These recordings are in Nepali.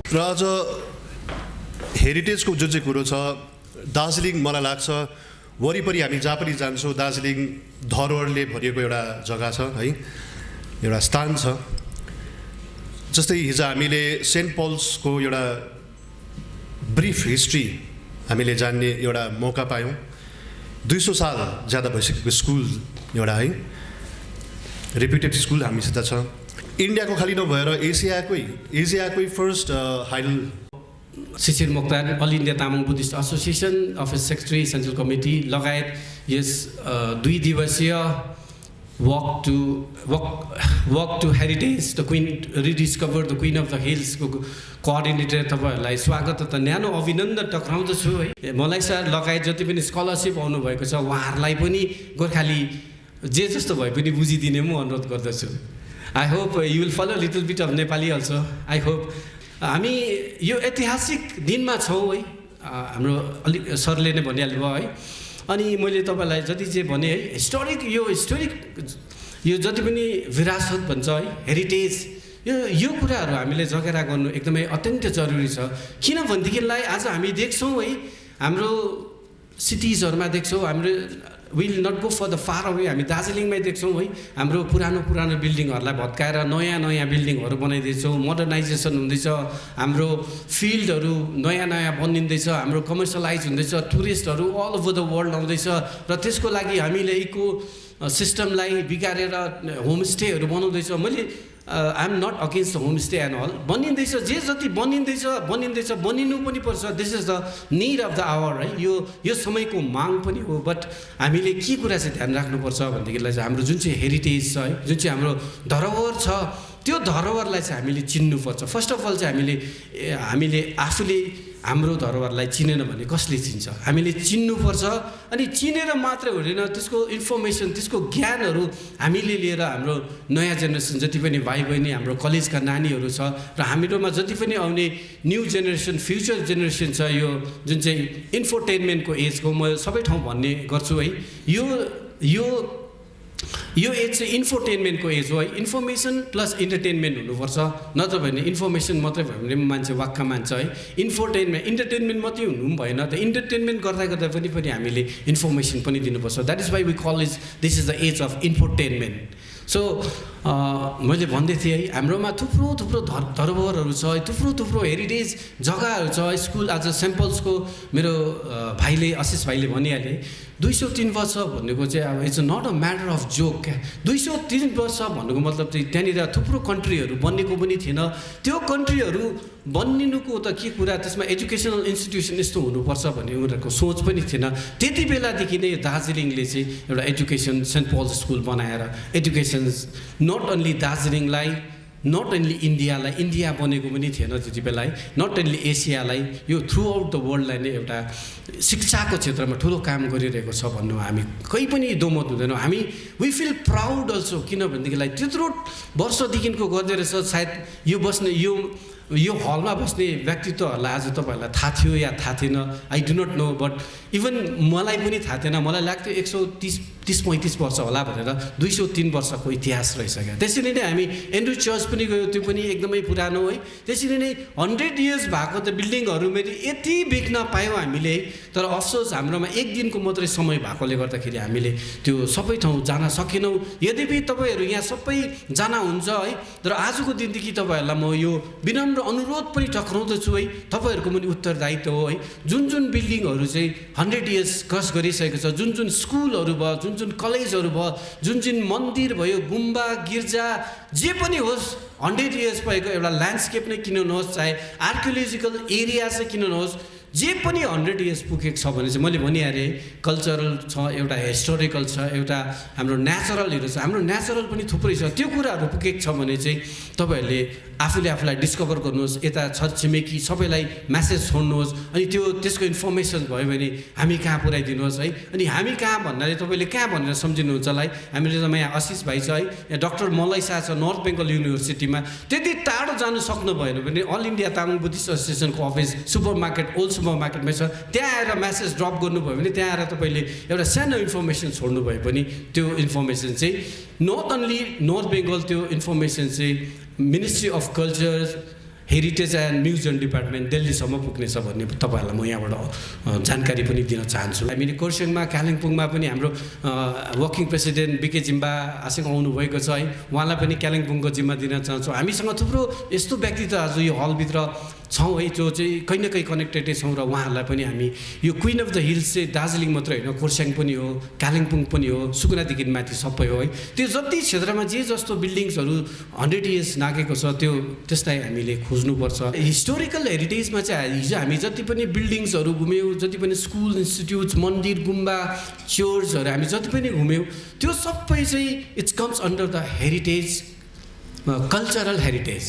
र अझ हेरिटेजको जुन चाहिँ कुरो छ, दार्जिलिङ मलाई लाग्छ वरिपरि हामी जहाँ पनि जान्छौँ दार्जिलिङ धरोहरले भरिएको एउटा जग्गा छ है, एउटा स्थान छ। जस्तै हिजो हामीले सेन्ट पल्सको एउटा ब्रिफ हिस्ट्री हामीले जान्ने एउटा मौका पायौँ। 200 साल ज्यादा भइसकेको स्कुल एउटा है, रेप्युटेड स्कुल हामीसित छ। इन्डियाको खालि नभएर एसियाकै फर्स्ट हाइल Shishir Moktan, all India Tamang Buddhist association office secretary central committee लगायत यस 2 दिवसीय walk to heritage the queen rediscover the queen of the हिल्सको कोअर्डिनेटर तपाईँहरूलाई स्वागत तथा न्यानो अभिनन्दन टक्राउँदछु है। मलाई सर लगायत जति पनि स्कलरसिप आउनुभएको छ उहाँहरूलाई पनि गोर्खाली जे जस्तो भए पनि बुझिदिने म अनुरोध गर्दछु। I hope you will follow little bit of Nepali also. I hope हामी यो ऐतिहासिक दिनमा छौँ है, हाम्रो अलिक सरले नै भनिहाल्नु भयो है। अनि मैले तपाईँलाई जति चाहिँ भने है, हिस्टोरिक यो जति पनि विरासत भन्छ है, हेरिटेज, यो कुराहरू हामीले जगेरा गर्नु एकदमै अत्यन्त जरुरी छ। किनभनेदेखिलाई आज हामी देख्छौँ है, हाम्रो सिटिजहरूमा देख्छौँ, हाम्रो will not go for the far away, हामी दार्जिलिङमै देख्छौँ है, हाम्रो पुरानो बिल्डिङहरूलाई भत्काएर नयाँ बिल्डिङहरू बनाइदिन्छौँ, मोडर्नाइजेसन हुँदैछ, हाम्रो फिल्डहरू नयाँ बनिँदैछ, हाम्रो कमर्सियलाइज हुँदैछ, टुरिस्टहरू अल ओभर द वर्ल्ड आउँदैछ र त्यसको लागि हामीले इको सिस्टमलाई बिगारेर होमस्टेहरू बनाउँदैछ। मैले I am not against the homestay and all, बनिँदैछ, जे जति बनिँदैछ बनिनु पनि पर्छ। This is the need of the hour है, यो समयको माग पनि हो। बट हामीले के कुरा चाहिँ ध्यान राख्नुपर्छ भनेदेखिलाई चाहिँ हाम्रो जुन चाहिँ हेरिटेज छ है, जुन चाहिँ हाम्रो धरोहर छ, त्यो धरोहरलाई चाहिँ हामीले चिन्नुपर्छ। फर्स्ट अफ अल चाहिँ हामीले आफूले हाम्रो धरोहरलाई चिनेन भने कसले चिन्छ? हामीले चिन्नुपर्छ। अनि चिनेर मात्रै हुँदैन, त्यसको इन्फर्मेसन, त्यसको ज्ञानहरू हामीले लिएर हाम्रो नयाँ जेनेरेसन जति पनि भाइ बहिनी, हाम्रो कलेजका नानीहरू छ र हामीहरूमा जति पनि आउने न्यू जेनेरेसन, फ्युचर जेनेरेसन छ, यो जुन चाहिँ इन्फोटेनमेन्टको एजको म सबै ठाउँ भन्ने गर्छु है, यो एज चाहिँ इन्फोटेनमेन्टको एज हो है। इन्फर्मेसन प्लस इन्टरटेनमेन्ट हुनुपर्छ, नत्र भने इन्फर्मेसन मात्रै भयो भने मान्छे वाक्क मान्छ है। इन्टरटेनमेन्ट मात्रै हुनु पनि भएन, त इन्टरटेनमेन्ट गर्दा पनि हामीले इन्फर्मेसन पनि दिनुपर्छ। That is why we call this is the age of infotainment. So मैले भन्दै थिएँ है, हाम्रोमा थुप्रो धरोहरहरू छ, थुप्रो हेरिटेज जग्गाहरू छ। स्कुल आज सेम्पल्सको मेरो भाइले, आशिष भाइले भनिहाले 203 वर्ष भनेको चाहिँ अब it's not a matter of joke क्या। 203 वर्ष भन्नुको मतलब चाहिँ त्यहाँनिर थुप्रो कन्ट्रीहरू बन्नेको पनि थिएन। त्यो कन्ट्रीहरू बनिनुको त के कुरा, त्यसमा एजुकेसनल इन्स्टिट्युसन यस्तो हुनुपर्छ भन्ने उनीहरूको सोच पनि थिएन। त्यति बेलादेखि नै दार्जिलिङले चाहिँ एउटा एजुकेसन सेन्ट पल्स स्कुल बनाएर एजुकेसन नट ओन्ली दार्जिलिङलाई, नट ओन्ली इन्डिया बनेको पनि थिएन त्यति बेला है, नट ओन्ली एसियालाई, यो थ्रु आउट द वर्ल्डलाई नै एउटा शिक्षाको क्षेत्रमा ठुलो काम गरिरहेको छ भन्नु हामी कहीँ पनि दोमत हुँदैनौँ। हामी वी फिल प्राउड अल्सो, किनभनेदेखिलाई त्यत्रो वर्षदेखिको गर्दै रहेछ। सायद यो हलमा बस्ने व्यक्तित्वहरूलाई आज तपाईँहरूलाई थाहा थियो या थाहा थिएन, I do not know, but even मलाई पनि थाहा थिएन। मलाई लाग्थ्यो 130-35 वर्ष होला भनेर। 203 वर्षको इतिहास रहेछ क्या। त्यसरी नै हामी एन्ड्रु चर्च पनि गयो, त्यो पनि एकदमै पुरानो है। त्यसरी नै 100 इयर्स भएको त बिल्डिङहरू मैले यति देख्न पायौँ हामीले, तर अफसोस हाम्रोमा एक दिनको मात्रै समय भएकोले गर्दाखेरि हामीले त्यो सबै ठाउँ जान सकेनौँ। यद्यपि तपाईँहरू यहाँ सबै जानुहुन्छ है, तर आजको दिनदेखि तपाईँहरूलाई म यो विनम्र अनुरोध पनि टक्राउँदछु है, तपाईँहरूको पनि उत्तरदायित्व हो है। जुन बिल्डिङहरू चाहिँ 100 इयर्स क्रस गरिसकेको छ, जुन स्कुलहरू भयो, जुन कलेजहरू भयो, जुन मन्दिर भयो, गुम्बा गिर्जा जे पनि होस्, 100 इयर्स भएको एउटा ल्यान्डस्केप नै किन नहोस्, चाहे आर्कियोलोजिकल एरिया चाहिँ किन नहोस्, जे पनि 100 इयर्स पुगेको छ भने चाहिँ मैले भनिहालेँ, कल्चरल छ, एउटा हिस्टोरिकल छ, एउटा हाम्रो नेचरलहरू छ। हाम्रो नेचरल पनि थुप्रै छ। त्यो कुराहरू पुगेको छ भने चाहिँ तपाईँहरूले आफूलाई डिस्कभर गर्नुहोस्, यता छरछिमेकी सबैलाई मेसेज छोड्नुहोस्, अनि त्यसको इन्फर्मेसन भयो भने हामी कहाँ पुऱ्याइदिनुहोस् है। अनि हामी कहाँ भन्नाले तपाईँले कहाँ भनेर सम्झिनुहुन्छ होला है। हामीले त यहाँ आशिष भाइ छ है, यहाँ डाक्टर मलय शाह छ नर्थ बेङ्गल युनिभर्सिटीमा। त्यति टाढो जानु सक्नु भएन भने अल इन्डिया तामाङ बुद्धिस्ट एसोसिएसनको अफिस ओल्ड सुपरमार्केटमै छ, त्यहाँ आएर मेसेज ड्रप गर्नुभयो भने त्यहाँ आएर तपाईँले एउटा सानो इन्फर्मेसन छोड्नु भयो भने त्यो इन्फर्मेसन चाहिँ नट ओन्ली नर्थ बेङ्गल, त्यो इन्फर्मेसन चाहिँ ministry of culture heritage and museum department दिल्लीसम्म पुग्नेछ भन्ने तपाईँहरूलाई म यहाँबाट जानकारी पनि दिन चाहन्छु। हामीले खरसाङमा कालिम्पोङमा पनि हाम्रो वर्किङ प्रेसिडेन्ट बिके जिम्बा आसिङ आउनुभएको छ है, उहाँलाई पनि कालिम्पोङको जिम्मा दिन चाहन्छु। हामीसँग थुप्रो यस्तो व्यक्तित्व आज यो हलभित्र छौँ है, जो चाहिँ कहीँ न कहीँ कनेक्टेडै छौँ र उहाँहरूलाई पनि हामी यो क्विन अफ द हिल्स चाहिँ दार्जिलिङ मात्रै होइन, खरसाङ पनि हो, कालिम्पोङ पनि हो, सुकुनादेखि माथि सबै हो है। त्यो जति क्षेत्रमा जे जस्तो बिल्डिङ्सहरू 100 इयर्स नागेको छ त्यसलाई हामीले खोज्नुपर्छ। हिस्टोरिकल हेरिटेजमा चाहिँ हिजो हामी जति पनि बिल्डिङ्सहरू घुम्यौँ, जति पनि स्कुल इन्स्टिट्युट्स, मन्दिर, गुम्बा, चर्चहरू हामी जति पनि घुम्यौँ, त्यो सबै चाहिँ it's comes under the heritage, cultural heritage,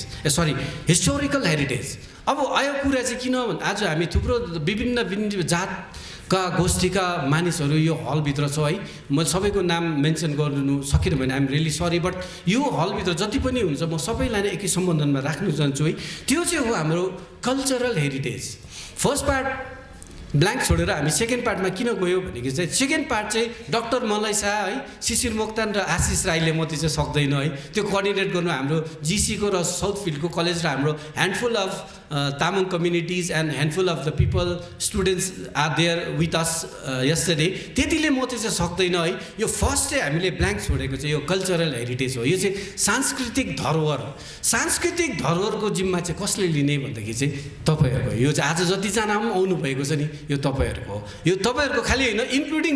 historical heritage. अब आयो कुरा चाहिँ किन भन्दा आज हामी थुप्रो विभिन्न जातका गोष्ठीका मानिसहरू यो हलभित्र छ है। म सबैको नाम मेन्सन गर्नु सकिनँ भने आइएम रियली सरी, बट यो हलभित्र जति पनि हुन्छ म सबैलाई नै एकै सम्बन्धनमा राख्नु चाहन्छु है। त्यो चाहिँ हो हाम्रो cultural heritage. First part blank छोडेर हामी सेकेन्ड पार्टमा किन गयो भनेदेखि चाहिँ सेकेन्ड पार्ट चाहिँ डाक्टर मलय शाह है, शिशिर मोक्तान र आशिष राईले मात्रै चाहिँ सक्दैन है। त्यो कोअर्डिनेट गर्नु हाम्रो जिसीको र साउथ फिल्डको कलेज र हाम्रो handful of Tamang communities and handful of the people students are there with us yesterday, त्यतिले मात्रै चाहिँ सक्दैन है। यो फर्स्ट चाहिँ हामीले ब्ल्याङ्क छोडेको चाहिँ यो कल्चरल हेरिटेज हो। यो चाहिँ सांस्कृतिक धरोहर हो। सांस्कृतिक धरोहरको जिम्मा चाहिँ कसले लिने भन्दाखेरि चाहिँ तपाईँहरूको, यो चाहिँ आज जतिजना पनि आउनुभएको छ नि यो तपाईँहरूको हो। यो तपाईँहरूको खालि होइन, इन्क्लुडिङ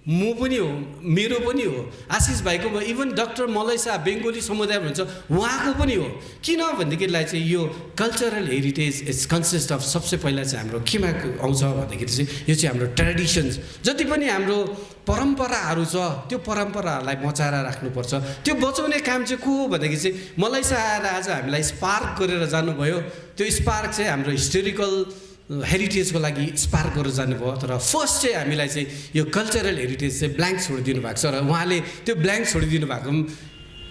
म पनि हो, मेरो पनि हो, आशिष भाइको, even doctor Malay Shah Bengali समुदाय भन्छ उहाँको पनि हो। किन भनेदेखिलाई चाहिँ यो cultural heritage is consist of सबसे पहिला चाहिँ हाम्रो केमा आउँछ भन्दाखेरि चाहिँ यो चाहिँ हाम्रो ट्रेडिसन्स, जति पनि हाम्रो परम्पराहरू छ त्यो परम्पराहरूलाई बचाएर राख्नुपर्छ। त्यो बचाउने काम चाहिँ को हो भन्दाखेरि चाहिँ मलय शाह आएर आज हामीलाई स्पार्क गरेर जानुभयो। त्यो स्पार्क चाहिँ हाम्रो हिस्टोरिकल हेरिटेजको लागि स्पार्क गरेर जानुभयो। तर फर्स्ट चाहिँ हामीलाई चाहिँ यो कल्चरल हेरिटेज चाहिँ ब्ल्याङ्क छोडिदिनु भएको छ र उहाँले त्यो ब्ल्याङ्क छोडिदिनु भएको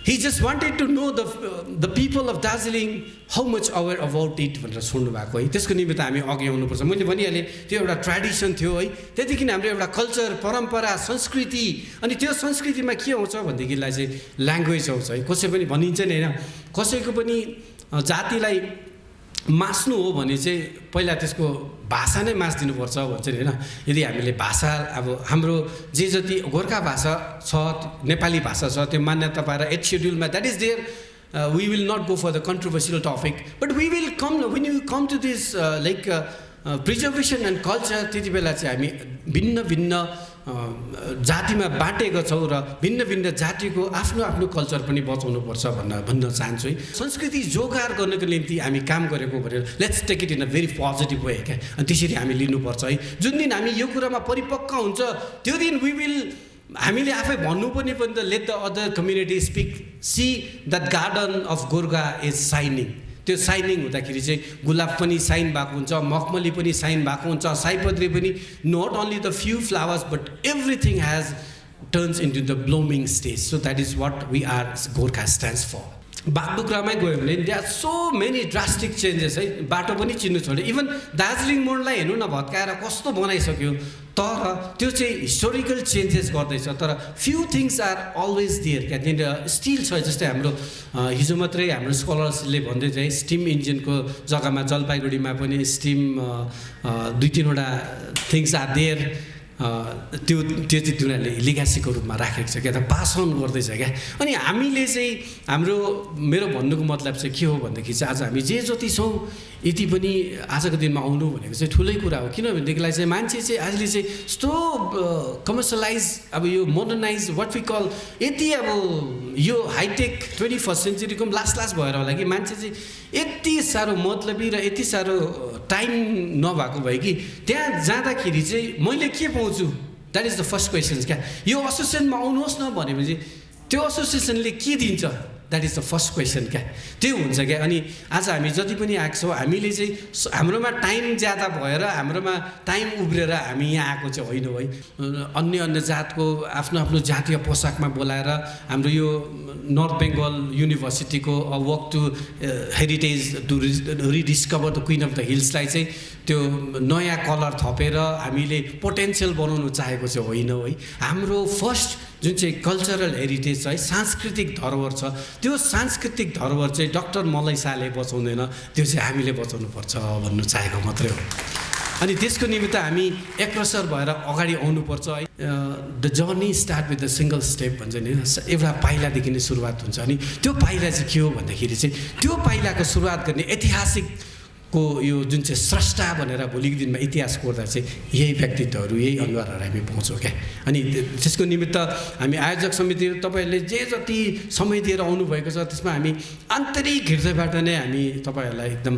he just wanted to know the people of Darjeeling how much aware about it भनेर छोड्नु भएको है। त्यसको निमित्त हामी अघि आउनुपर्छ। मैले भनिहालेँ त्यो एउटा ट्रेडिसन थियो है, त्यतिखेर हाम्रो एउटा कल्चर, परम्परा, संस्कृति, अनि त्यो संस्कृतिमा के आउँछ भनेदेखिलाई चाहिँ ल्याङ्ग्वेज आउँछ है। कसै पनि भनिन्छ नि होइन, कसैको पनि जातिलाई मास्नु हो भने चाहिँ पहिला त्यसको भाषा नै मास्दिनुपर्छ भन्छ नि होइन। यदि हामीले भाषा अब हाम्रो जे जति गोर्खा भाषा छ, नेपाली भाषा छ, त्यो मान्यता पाएर 8th शेड्युलमा that is there. We will not go for the controversial topic, but we will come when you come to this preservation and culture, त्यति बेला चाहिँ हामी भिन्न जातिमा बाँटेका छौँ र भिन्न जातिको आफ्नो आफ्नो कल्चर पनि बचाउनुपर्छ भन्न चाहन्छु है। संस्कृति जोगाड गर्नको निम्ति हामी काम गरेको भनेर let's take it in a very positive way क्या। अनि त्यसरी हामी लिनुपर्छ है। जुन दिन हामी यो कुरामा परिपक्व हुन्छ त्यो दिन हामीले आफै भन्नु पनि त let the other community speak, see that garden of Gorkha is shining. त्यो साइनिङ हुँदाखेरि चाहिँ गुलाब पनि साइन भएको हुन्छ, मखमली पनि साइन भएको हुन्छ, सयपत्री पनि, not only the few flowers but everything has turns into the blooming stage. So that is what we are Gorkha stands for. बागडुग्रामै गयो भने त्यहाँ सो मेनी ड्रास्टिक चेन्जेस है। बाटो पनि चिन्नु छोड्यो, इभन दार्जिलिङ मोडलाई हेर्नु न भत्काएर कस्तो बनाइसक्यो। तर त्यो चाहिँ हिस्टोरिकल चेन्जेस गर्दैछ, तर few things are always there क्या। त्यहाँनिर स्टिल छ। जस्तै हाम्रो हिजो मात्रै हाम्रो स्कलर्सले भन्दै चाहिँ स्टिम इन्जिनको जग्गामा जलपाइगुडीमा पनि स्टिम 2-3वटा थिङ्स आर देयर। त्यो चाहिँ तिनीहरूले लिगासीको रूपमा राखेको छ क्या, त पास अन गर्दैछ क्या। अनि हामीले चाहिँ मेरो भन्नुको मतलब चाहिँ के हो भन्दाखेरि चाहिँ आज हामी जे जति छौँ यति पनि आजको दिनमा आउनु भनेको चाहिँ ठुलै कुरा हो। किनभनेदेखिलाई चाहिँ मान्छे चाहिँ आजले चाहिँ यस्तो कमर्सियलाइज, अब यो मोडर्नाइज वाट वी कल, यति अब यो हाइटेक 21st सेन्चुरीको लास्ट भएर होला कि मान्छे चाहिँ यति साह्रो मतलबी र यति साह्रो टाइम नभएको भयो कि त्यहाँ जाँदाखेरि चाहिँ मैले के पाउँछु, that is the first questions क्या। यो एसोसिएसनमा आउनुहोस् न भनेपछि त्यो एसोसिएसनले के दिन्छ, that is the first question क्या। त्यो हुन्छ क्या। अनि आज हामी जति पनि आएको छौँ हामीले चाहिँ हाम्रोमा टाइम ज्यादा भएर हाम्रोमा टाइम उब्रेर हामी यहाँ आएको चाहिँ होइन है। अन्य जातको आफ्नो जातीय पोसाकमा बोलाएर हाम्रो यो नर्थ बेङ्गल युनिभर्सिटीको walk to heritage to rediscover the queen of the हिल्सलाई चाहिँ त्यो नयाँ कलर थपेर हामीले पोटेन्सियल बनाउनु चाहेको चाहिँ होइन है। हाम्रो फर्स्ट जुन चाहिँ कल्चरल हेरिटेज छ है, सांस्कृतिक धरोहर छ, त्यो सांस्कृतिक धरोहर चाहिँ डाक्टर मलय शाहले बचाउँदैन, त्यो चाहिँ हामीले बचाउनुपर्छ भन्नु चाहेको मात्रै हो। अनि त्यसको निमित्त हामी अग्रसर भएर अगाडि आउनुपर्छ है। The journey start with the single step भन्छ नि, एउटा पाइलादेखि नै सुरुवात हुन्छ। अनि त्यो पाइला चाहिँ के हो भन्दाखेरि चाहिँ त्यो पाइलाको सुरुवात गर्ने ऐतिहासिकको यो जुन चाहिँ स्रष्टा भनेर भोलिको दिनमा इतिहास कोर्दा चाहिँ यही व्यक्तित्वहरू, यही अनुहारहरू हामी पाउँछौँ क्या। अनि त्यसको निमित्त हामी आयोजक समिति तपाईँहरूले जे जति समय दिएर आउनुभएको छ त्यसमा हामी आन्तरिक हृदयबाट नै हामी तपाईँहरूलाई एकदम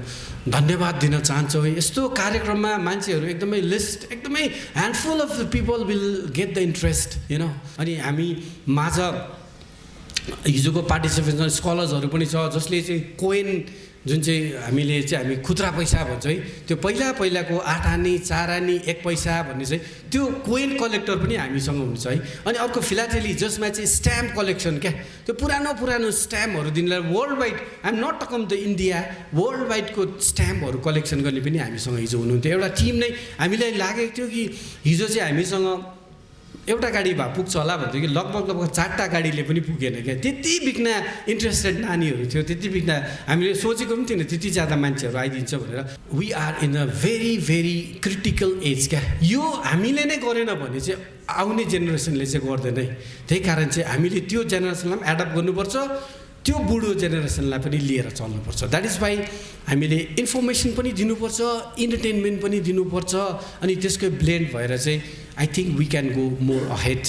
धन्यवाद दिन चाहन्छौँ। यस्तो कार्यक्रममा मान्छेहरू एकदमै लिस्ट एकदमै handful of the people will get the interest you know. अनि हामी माझ हिजोको पार्टिसिपेसन स्कलर्सहरू पनि छ जसले चाहिँ कोइन जुन चाहिँ हामी खुद्रा पैसा भन्छ है, त्यो पहिलाको 8 आनी 4 आनी 1 पैसा भन्ने चाहिँ त्यो कोइन कलेक्टर पनि हामीसँग हुन्छ है। अनि अर्को फिलाटेली जसमा चाहिँ स्ट्याम्प कलेक्सन क्या, त्यो पुरानो स्ट्याम्पहरू दिनलाई world wide, I'm not talking the India, world वाइडको स्ट्याम्पहरू कलेक्सन गर्ने पनि हामीसँग हिजो हुनुहुन्थ्यो। एउटा टिम नै हामीलाई लागेको थियो कि हिजो चाहिँ हामीसँग एउटा गाडी भए पुग्छ होला भन्थ्यो कि लगभग 4टा गाडीले पनि पुगेन क्या। त्यति बिघ्न इन्ट्रेस्टेड नानीहरू थियो, त्यति बिघ्न हामीले सोचेको पनि थिएन त्यति ज्यादा मान्छेहरू आइदिन्छ भनेर। We are in a very very critical age क्या। यो हामीले नै गरेन भने चाहिँ आउने जेनेरेसनले चाहिँ गर्दैन है। त्यही कारण चाहिँ हामीले त्यो जेनेरेसनलाई पनि एडप्ट गर्नुपर्छ, त्यो बुढो जेनेरेसनलाई पनि लिएर चल्नुपर्छ। द्याट इज वाइ हामीले इन्फर्मेसन पनि दिनुपर्छ, इन्टरटेनमेन्ट पनि दिनुपर्छ। अनि त्यसको ब्लेन्ड भएर चाहिँ I think we can go more ahead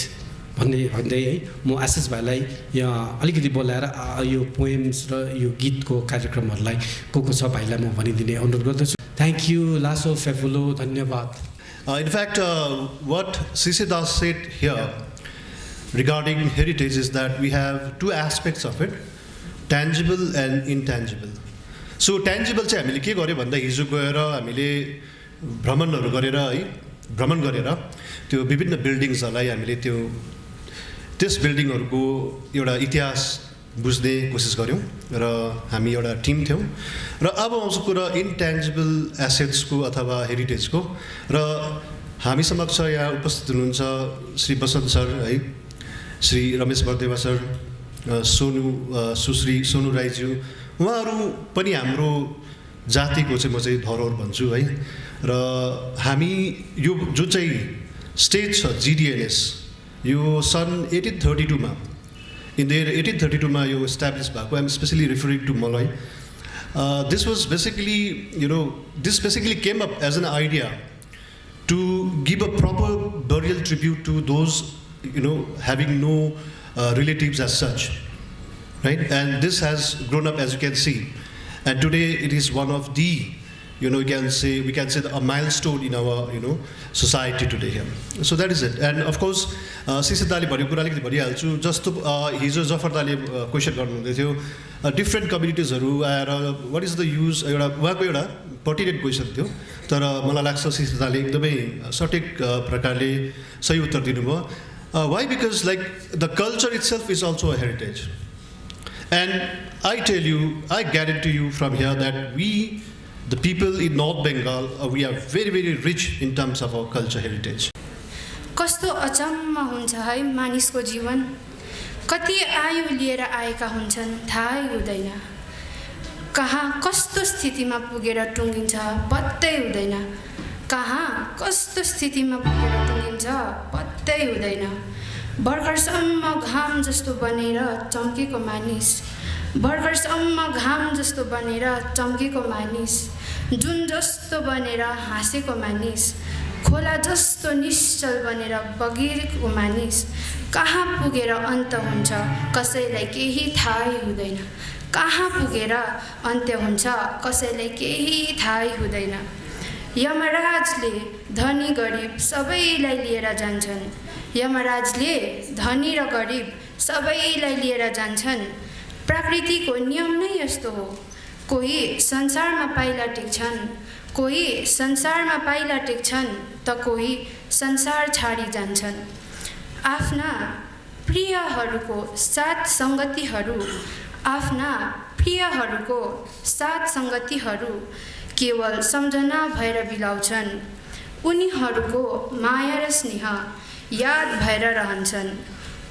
भन्दै है म आशिष भाइलाई यहाँ अलिकति बोलाएर यो पोएम्स र यो गीतको कार्यक्रमहरूलाई को छ भाइलाई म भनिदिने अनुरोध गर्दछु। थ्याङ्क यू लासो फेफुलो, धन्यवाद। In fact, what C.C. Das said here regarding heritage is that we have two aspects of it, tangible and intangible. So tangible चाहिँ हामीले के गर्यो भन्दा हिजो गएर हामीले भ्रमण गरेर त्यो विभिन्न बिल्डिङ्सहरूलाई हामीले त्यस बिल्डिङहरूको एउटा इतिहास बुझ्ने कोसिस गऱ्यौँ र हामी एउटा टिम थियौँ। र अब आउँछ कुरा इन्ट्यान्जिबल एसेट्सको अथवा हेरिटेजको, र हामी समक्ष यहाँ उपस्थित हुनुहुन्छ श्री बसन्त सर है, श्री रमेश बर्देवा सर, सुश्री सोनु राईज्यू, उहाँहरू पनि हाम्रो जातिको चाहिँ म चाहिँ धरोहर भन्छु है। र हामी यो जुन चाहिँ स्टेज छ GDNS, यो सन् 1832 मा in the year 1832 मा यो established भएको, I'm especially referring to Malay. This was basically, this basically came up as an idea to give a proper burial tribute to those, having no relatives as such, right? And this has grown up, as you can see, and today it is one of the, we can say a milestone in our, society today here. So that is it. And of course, C.C. दाले भनेको कुरा अलिकति भनिहाल्छु। जस्तो हिजो जफर दाले क्वेसन गर्नुहुँदै थियो, डिफ्रेन्ट कम्युनिटिजहरू आएर वाट इज द युज, उहाँको एउटा पर्टिनेन्ट क्वेसन थियो, तर मलाई लाग्छ C.C. दाले एकदमै सठिक प्रकारले सही उत्तर दिनुभयो। Why? Because the culture itself is also a heritage. And I tell you, I guarantee you from here that we, the people in North Bengal, we are very, very rich in terms of our culture heritage. कस्तो अचम्म हुन्छ है मानिसको जीवन, कति आयु लिएर आएका हुन्छन् थाहै हुँदैन, कहाँ कस्तो स्थितिमा पुगेर टुङ्गिन्छ पत्तै हुँदैन, कहाँ कस्तो स्थितिमा पुगेर टुङ्गिन्छ पत्तै हुँदैन। भर्खरसम्म घाम जस्तो बनेर चम्केको मानिस, भर्खरसम्म घाम जस्तो बनेर चम्केको मानिस, जुन जस्तो बनेर हाँसेको मानिस, खोला जस्तो निश्चल बनेर बगिरहेको मानिस, कहाँ पुगेर अन्त हुन्छ कसैलाई केही थाहै हुँदैन, कहाँ पुगेर अन्त्य हुन्छ कसैलाई केही थाहै हुँदैन। यमराजले धनी गरिब सबैलाई लिएर जान्छन्, यमराजले धनी र गरिब सबैलाई लिएर जान्छन्। प्रकृतिको नियम नै यस्तो हो, कोही संसारमा पाइला टेक्छन्, कोही संसारमा पाइला टेक्छन् त कोही संसार छाडी जान्छन्। आफ्ना प्रियहरूको साथ सङ्गतिहरू केवल सम्झना भएर बिलाउँछन्, उनीहरूको माया र स्नेह याद भएर रहन्छन्,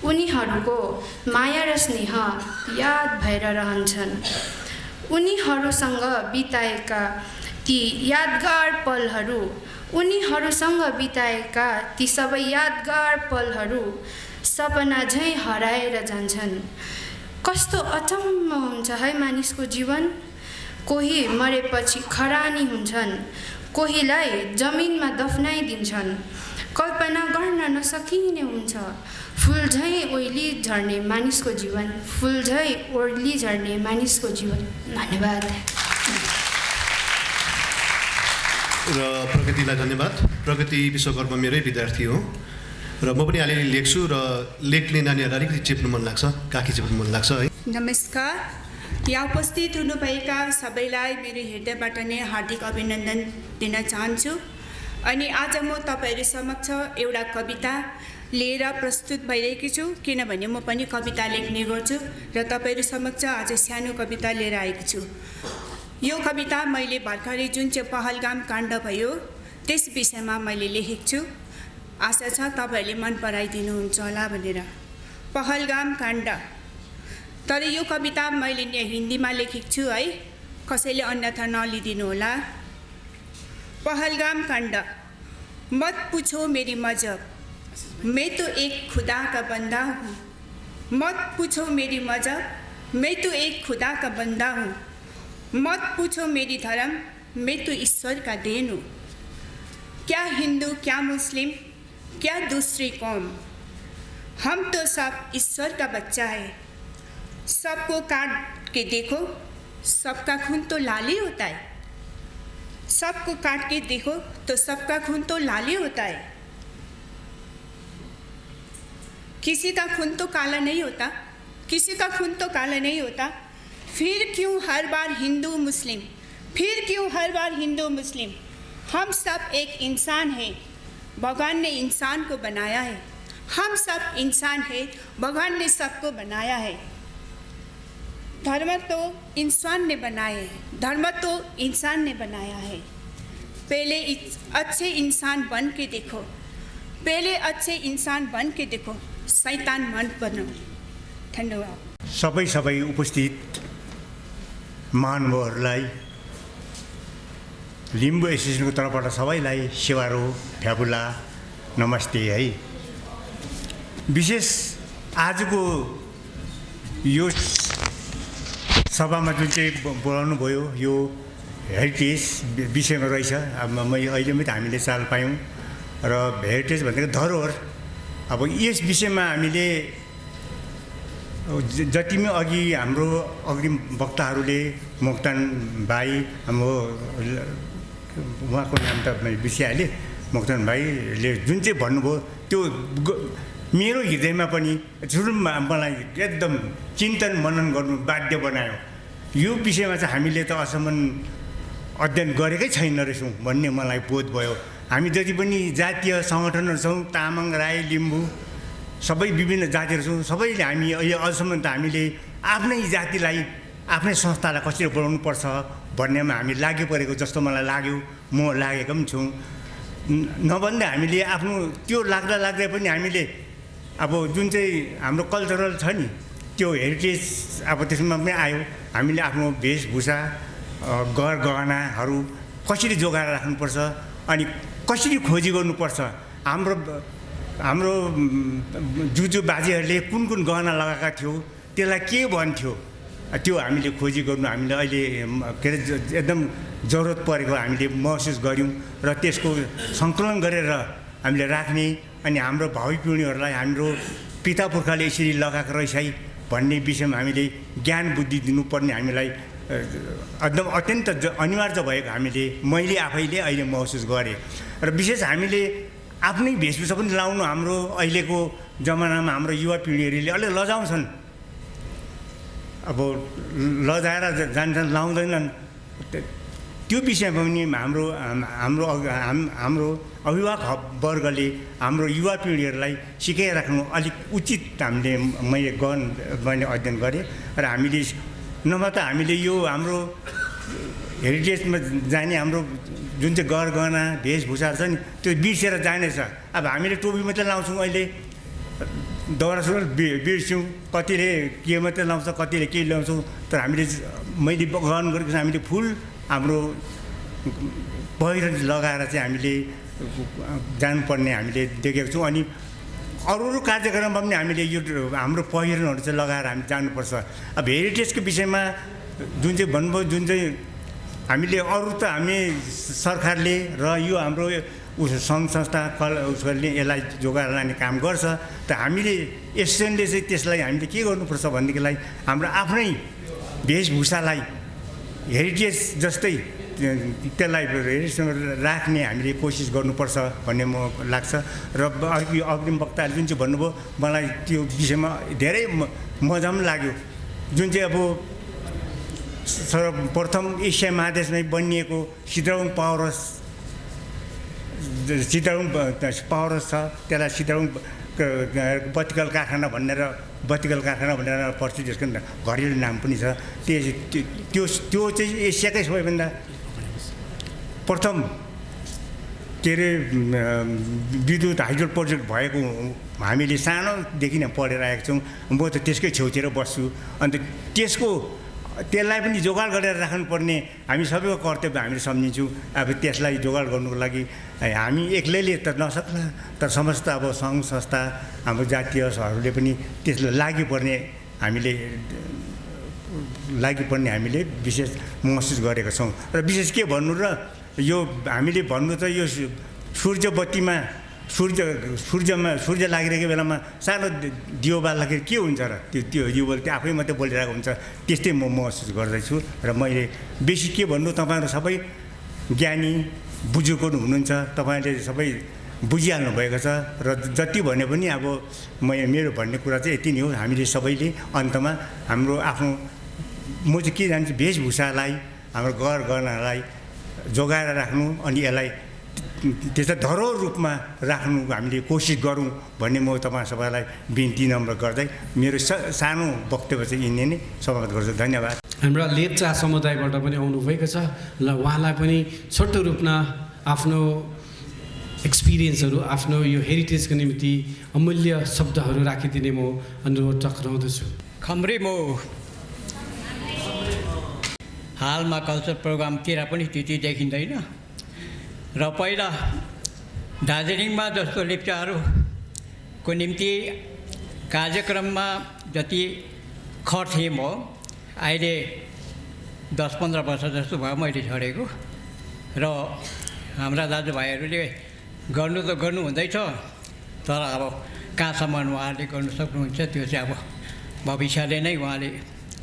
उनीहरूको माया र स्नेह याद भएर रहन्छन्। उनीहरूसँग बिताएका ती यादगार पलहरू, उनीहरूसँग बिताएका ती सबै यादगार पलहरू सपना झैँ हराएर जान्छन्। कस्तो अचम्म हुन्छ है मानिसको जीवन। कोही मरेपछि खरानी हुन्छन्, कोहीलाई जमिनमा दफनाइदिन्छन्। कल्पना गर्न नसकिने हुन्छ। फुल झैँ ओइली झर्ने मानिसको जीवन, फुल झैँ ओइली झर्ने मानिसको जीवन। धन्यवाद। र प्रगतिलाई धन्यवाद। प्रगति विश्वकर्म मेरै विद्यार्थी हो र म पनि अलिअलि लेख्छु र लेख्ने नानीहरूलाई अलिकति चेप्नु मन लाग्छ, काखी चेप्नु मन लाग्छ है। नमस्कार। यहाँ उपस्थित हुनुभएका सबैलाई मेरो हृदयबाट नै हार्दिक अभिनन्दन दिन चाहन्छु। अनि आज म तपाईँहरू समक्ष एउटा कविता लिएर प्रस्तुत भइरहेकी छु, किनभने म पनि कविता लेख्ने गर्छु र तपाईँहरू समक्ष आज सानो कविता लिएर आएकी छु। यो कविता मैले भर्खरै जुन चाहिँ पहलगाम काण्ड भयो त्यस विषयमा मैले लेखेको छु। आशा छ तपाईँहरूले मन पराइदिनुहुन्छ होला भनेर। पहलगाम काण्ड। तर यो कविता मैले हिन्दीमा लेखेको छु है, कसैले अन्यथा नलिदिनु होला। पहलगाम काण्ड। मत पूछो मेरी मजहब, मैं तो एक खुदा का बंदा हूँ। मत पूछो मेरी मजहब, मैं तो एक खुदा का बंदा हूँ। मत पूछो मेरी धर्म, मैं तो ईश्वर का देन हूँ। क्या हिंदू, क्या मुस्लिम, क्या दूसरी कौम, हम तो सब ईश्वर का बच्चा है। सबको काट के देखो, सबका खून तो लाल ही होता है। सबको काट के देखो तो सबका खून तो लाल ही होता है। किसी का खून तो काला नहीं होता, किसी का खून तो काला नहीं होता। फिर क्यों हर बार हिंदू मुस्लिम, फिर क्यों हर बार हिंदू मुस्लिम। हम सब एक इंसान हैं, भगवान ने इंसान को बनाया है। हम सब इंसान हैं, भगवान ने सबको बनाया है। धर्म तो इंसान ने बनाए हैं, धर्म तो इंसान ने बनाया है। पहले अच्छे इंसान बन के देखो, पहले अच्छे इंसान बन के देखो, शैतान मत बनो। धन्यवाद। सबै उपस्थित महानुभावहरूलाई, लिम्बू एसोसिएसनको तर्फबाट सबैलाई सेवारो फ्याबुला नमस्ते है। विशेष आजको यो सभामा जुन चाहिँ बोलाउनु भयो यो हेरिटेज विषयमा रहेछ। अब अहिले मात्रै हामीले चाल पायौँ र हेरिटेज भनेको धरोहर। अब यस विषयमा हामीले जति पनि अघि हाम्रो अग्रिम वक्ताहरूले मोक्तान भाइ, हाम्रो उहाँको नाम त बिर्सिहालेँ, मोक्तान भाइले जुन चाहिँ भन्नुभयो त्यो मेरो हृदयमा पनि सुरुमा मलाई एकदम चिन्तन मनन गर्नु बाध्य बनायो। यो विषयमा चाहिँ हामीले त अझसम्म अध्ययन गरेकै छैन रहेछौँ भन्ने मलाई बोध भयो। हामी जति पनि जातीय सङ्गठनहरू छौँ, तामाङ, राई, लिम्बू, सबै विभिन्न जातिहरू छौँ, सबैले हामी अहिले अझसम्म त हामीले आफ्नै जातिलाई, आफ्नै संस्थालाई कसरी बढाउनुपर्छ भन्नेमा हामी लागि परेको जस्तो मलाई लाग्यो। म लागेको पनि छु। नभन्दा हामीले आफ्नो त्यो लाग्दै पनि हामीले अब जुन चाहिँ हाम्रो कल्चरल छ नि त्यो हेरिटेज अब त्यसमा पनि आयो। हामीले आफ्नो वेशभूषा, गहनाहरू कसरी जोगाएर राख्नुपर्छ अनि कसरी खोजी गर्नुपर्छ। हाम्रो जुजु बाजेहरूले कुन गहना लगाएका थियो, त्यसलाई के भन्थ्यो, त्यो हामीले खोजी गर्नु हामीले अहिले के अरे एकदम जरुरत परेको हामीले महसुस गऱ्यौँ र त्यसको सङ्कलन गरेर हामीले राख्ने अनि हाम्रो भावी पिँढीहरूलाई हाम्रो पिता पुर्खाले यसरी लगाएको रहेछ है भन्ने विषयमा हामीले ज्ञान बुद्धि दिनुपर्ने हामीलाई एकदम अत्यन्त अनिवार्य भएको मैले आफैले अहिले महसुस गरेँ। र विशेष हामीले आफ्नै वेशभूषा पनि लाउनु हाम्रो अहिलेको जमानामा हाम्रो युवा पिँढीहरूले अलि लजाउँछन्। अब लजाएर जान्छन्, लाउँदैनन्। त्यो विषयमा पनि हाम्रो अभिभावक वर्गले हाम्रो युवा पिँढीहरूलाई सिकाइराख्नु अलिक उचित हामीले मैले अध्ययन गरेँ। र हामीले नभए त हामीले यो हाम्रो हेरिटेजमा जाने हाम्रो जुन चाहिँ गहना वेशभूषाहरू छ नि त्यो बिर्सेर जानेछ। अब हामीले टोपी मात्रै लाउँछौँ अहिले, दौरा सुरुवाल बिर्स्यौँ, कतिले के मात्रै लाउँछ, कतिले के ल्याउँछौँ। तर मैले ग्रहण गरेको हामीले फुल हाम्रो पहिरन लगाएर चाहिँ हामीले जानुपर्ने हामीले देखेको छौँ। अनि अरू कार्यक्रममा पनि हामीले यो हाम्रो पहिरनहरू चाहिँ लगाएर हामी जानुपर्छ। अब हेरिटेजको विषयमा जुन चाहिँ भन्नुभयो, जुन चाहिँ हामीले अरू त हामी सरकारले र यो हाम्रो सङ्घ संस्था उसले यसलाई जोगाएर लाने काम गर्छ। त हामीले एसोसिएसनले चाहिँ त्यसलाई हामीले के गर्नुपर्छ भनेदेखिलाई हाम्रो आफ्नै वेशभूषालाई हेरिटेज जस्तै त्यसलाई हेरिटेजसँग राख्ने हामीले कोसिस गर्नुपर्छ भन्ने म लाग्छ। र अग्रिम वक्ताले जुन चाहिँ भन्नुभयो, मलाई त्यो विषयमा धेरै मजा पनि लाग्यो। जुन चाहिँ अब सर्वप्रथम एसिया महादेशमै बनिएको सिद्राउन पावर हाउस छ, त्यसलाई सिद्राउन बत्तिकल कारखाना भनेर पर्छ, त्यसको घरेलु नाम पनि छ। त्यो चाहिँ एसियाकै सबैभन्दा प्रथम के अरे विद्युत हाइड्रो प्रोजेक्ट भएको हामीले सानोदेखि नै पढेर आएका छौँ। म त त्यसकै छेउतिर बस्छु। अन्त त्यसलाई पनि जोगाड गरेर राख्नुपर्ने हामी सबैको कर्तव्य हामीले सम्झिन्छौँ। अब त्यसलाई जोगाड गर्नुको लागि हामी एक्लैले त नसक्ला, तर समस्त अब सङ्घ संस्था हाम्रो जातीय सहरहरूले पनि त्यसलाई लागिपर्ने हामीले विशेष महसुस गरेका छौँ। र विशेष के भन्नु, र यो हामीले भन्नु त यो सूर्य लागिरहेको बेलामा सानो दियो बाल्दाखेरि के हुन्छ र त्यो दियो बल्ती आफै मात्रै बोलिरहेको हुन्छ, त्यस्तै म महसुस गर्दैछु। र मैले बेसी के भन्नु, तपाईँहरू सबै ज्ञानी बुजुर्गहरू हुनुहुन्छ, तपाईँले सबै बुझिहाल्नु भएको छ। र जति भने पनि अब मेरो भन्ने कुरा चाहिँ यति नै हो। हामीले सबैले अन्तमा हाम्रो आफ्नो म चाहिँ के जान्छु, वेशभूषालाई हाम्रो गहनालाई जोगाएर राख्नु, अनि यसलाई त्यसलाई धरोहर रूपमा राख्नु हामीले कोसिस गरौँ भन्ने म तपाईँ सबैलाई बिन्ती नम्र गर्दै मेरो सानो वक्तव्य चाहिँ यिनले नै समाप्त गर्छु। धन्यवाद। हाम्रा लेप्चा समुदायबाट पनि आउनुभएको छ, ल उहाँलाई पनि छोटो रूपमा आफ्नो एक्सपिरियन्सहरू, आफ्नो यो हेरिटेजको निम्ति अमूल्य शब्दहरू राखिदिने म अनुरोध टक्राउँदछु। खम्री म हालमा कल्चर प्रोग्रामतिर पनि त्यति देखिँदैन। र पहिला दार्जिलिङमा जस्तो लेप्चाहरूको निम्ति कार्यक्रममा जति खट्थेँ म, अहिले 10-15 वर्ष जस्तो भयो मैले छोडेको। र हाम्रा दाजुभाइहरूले गर्नु त गर्नु हुँदैछ, तर अब कहाँसम्म उहाँहरूले गर्नु सक्नुहुन्छ त्यो चाहिँ अब भविष्यले नै उहाँले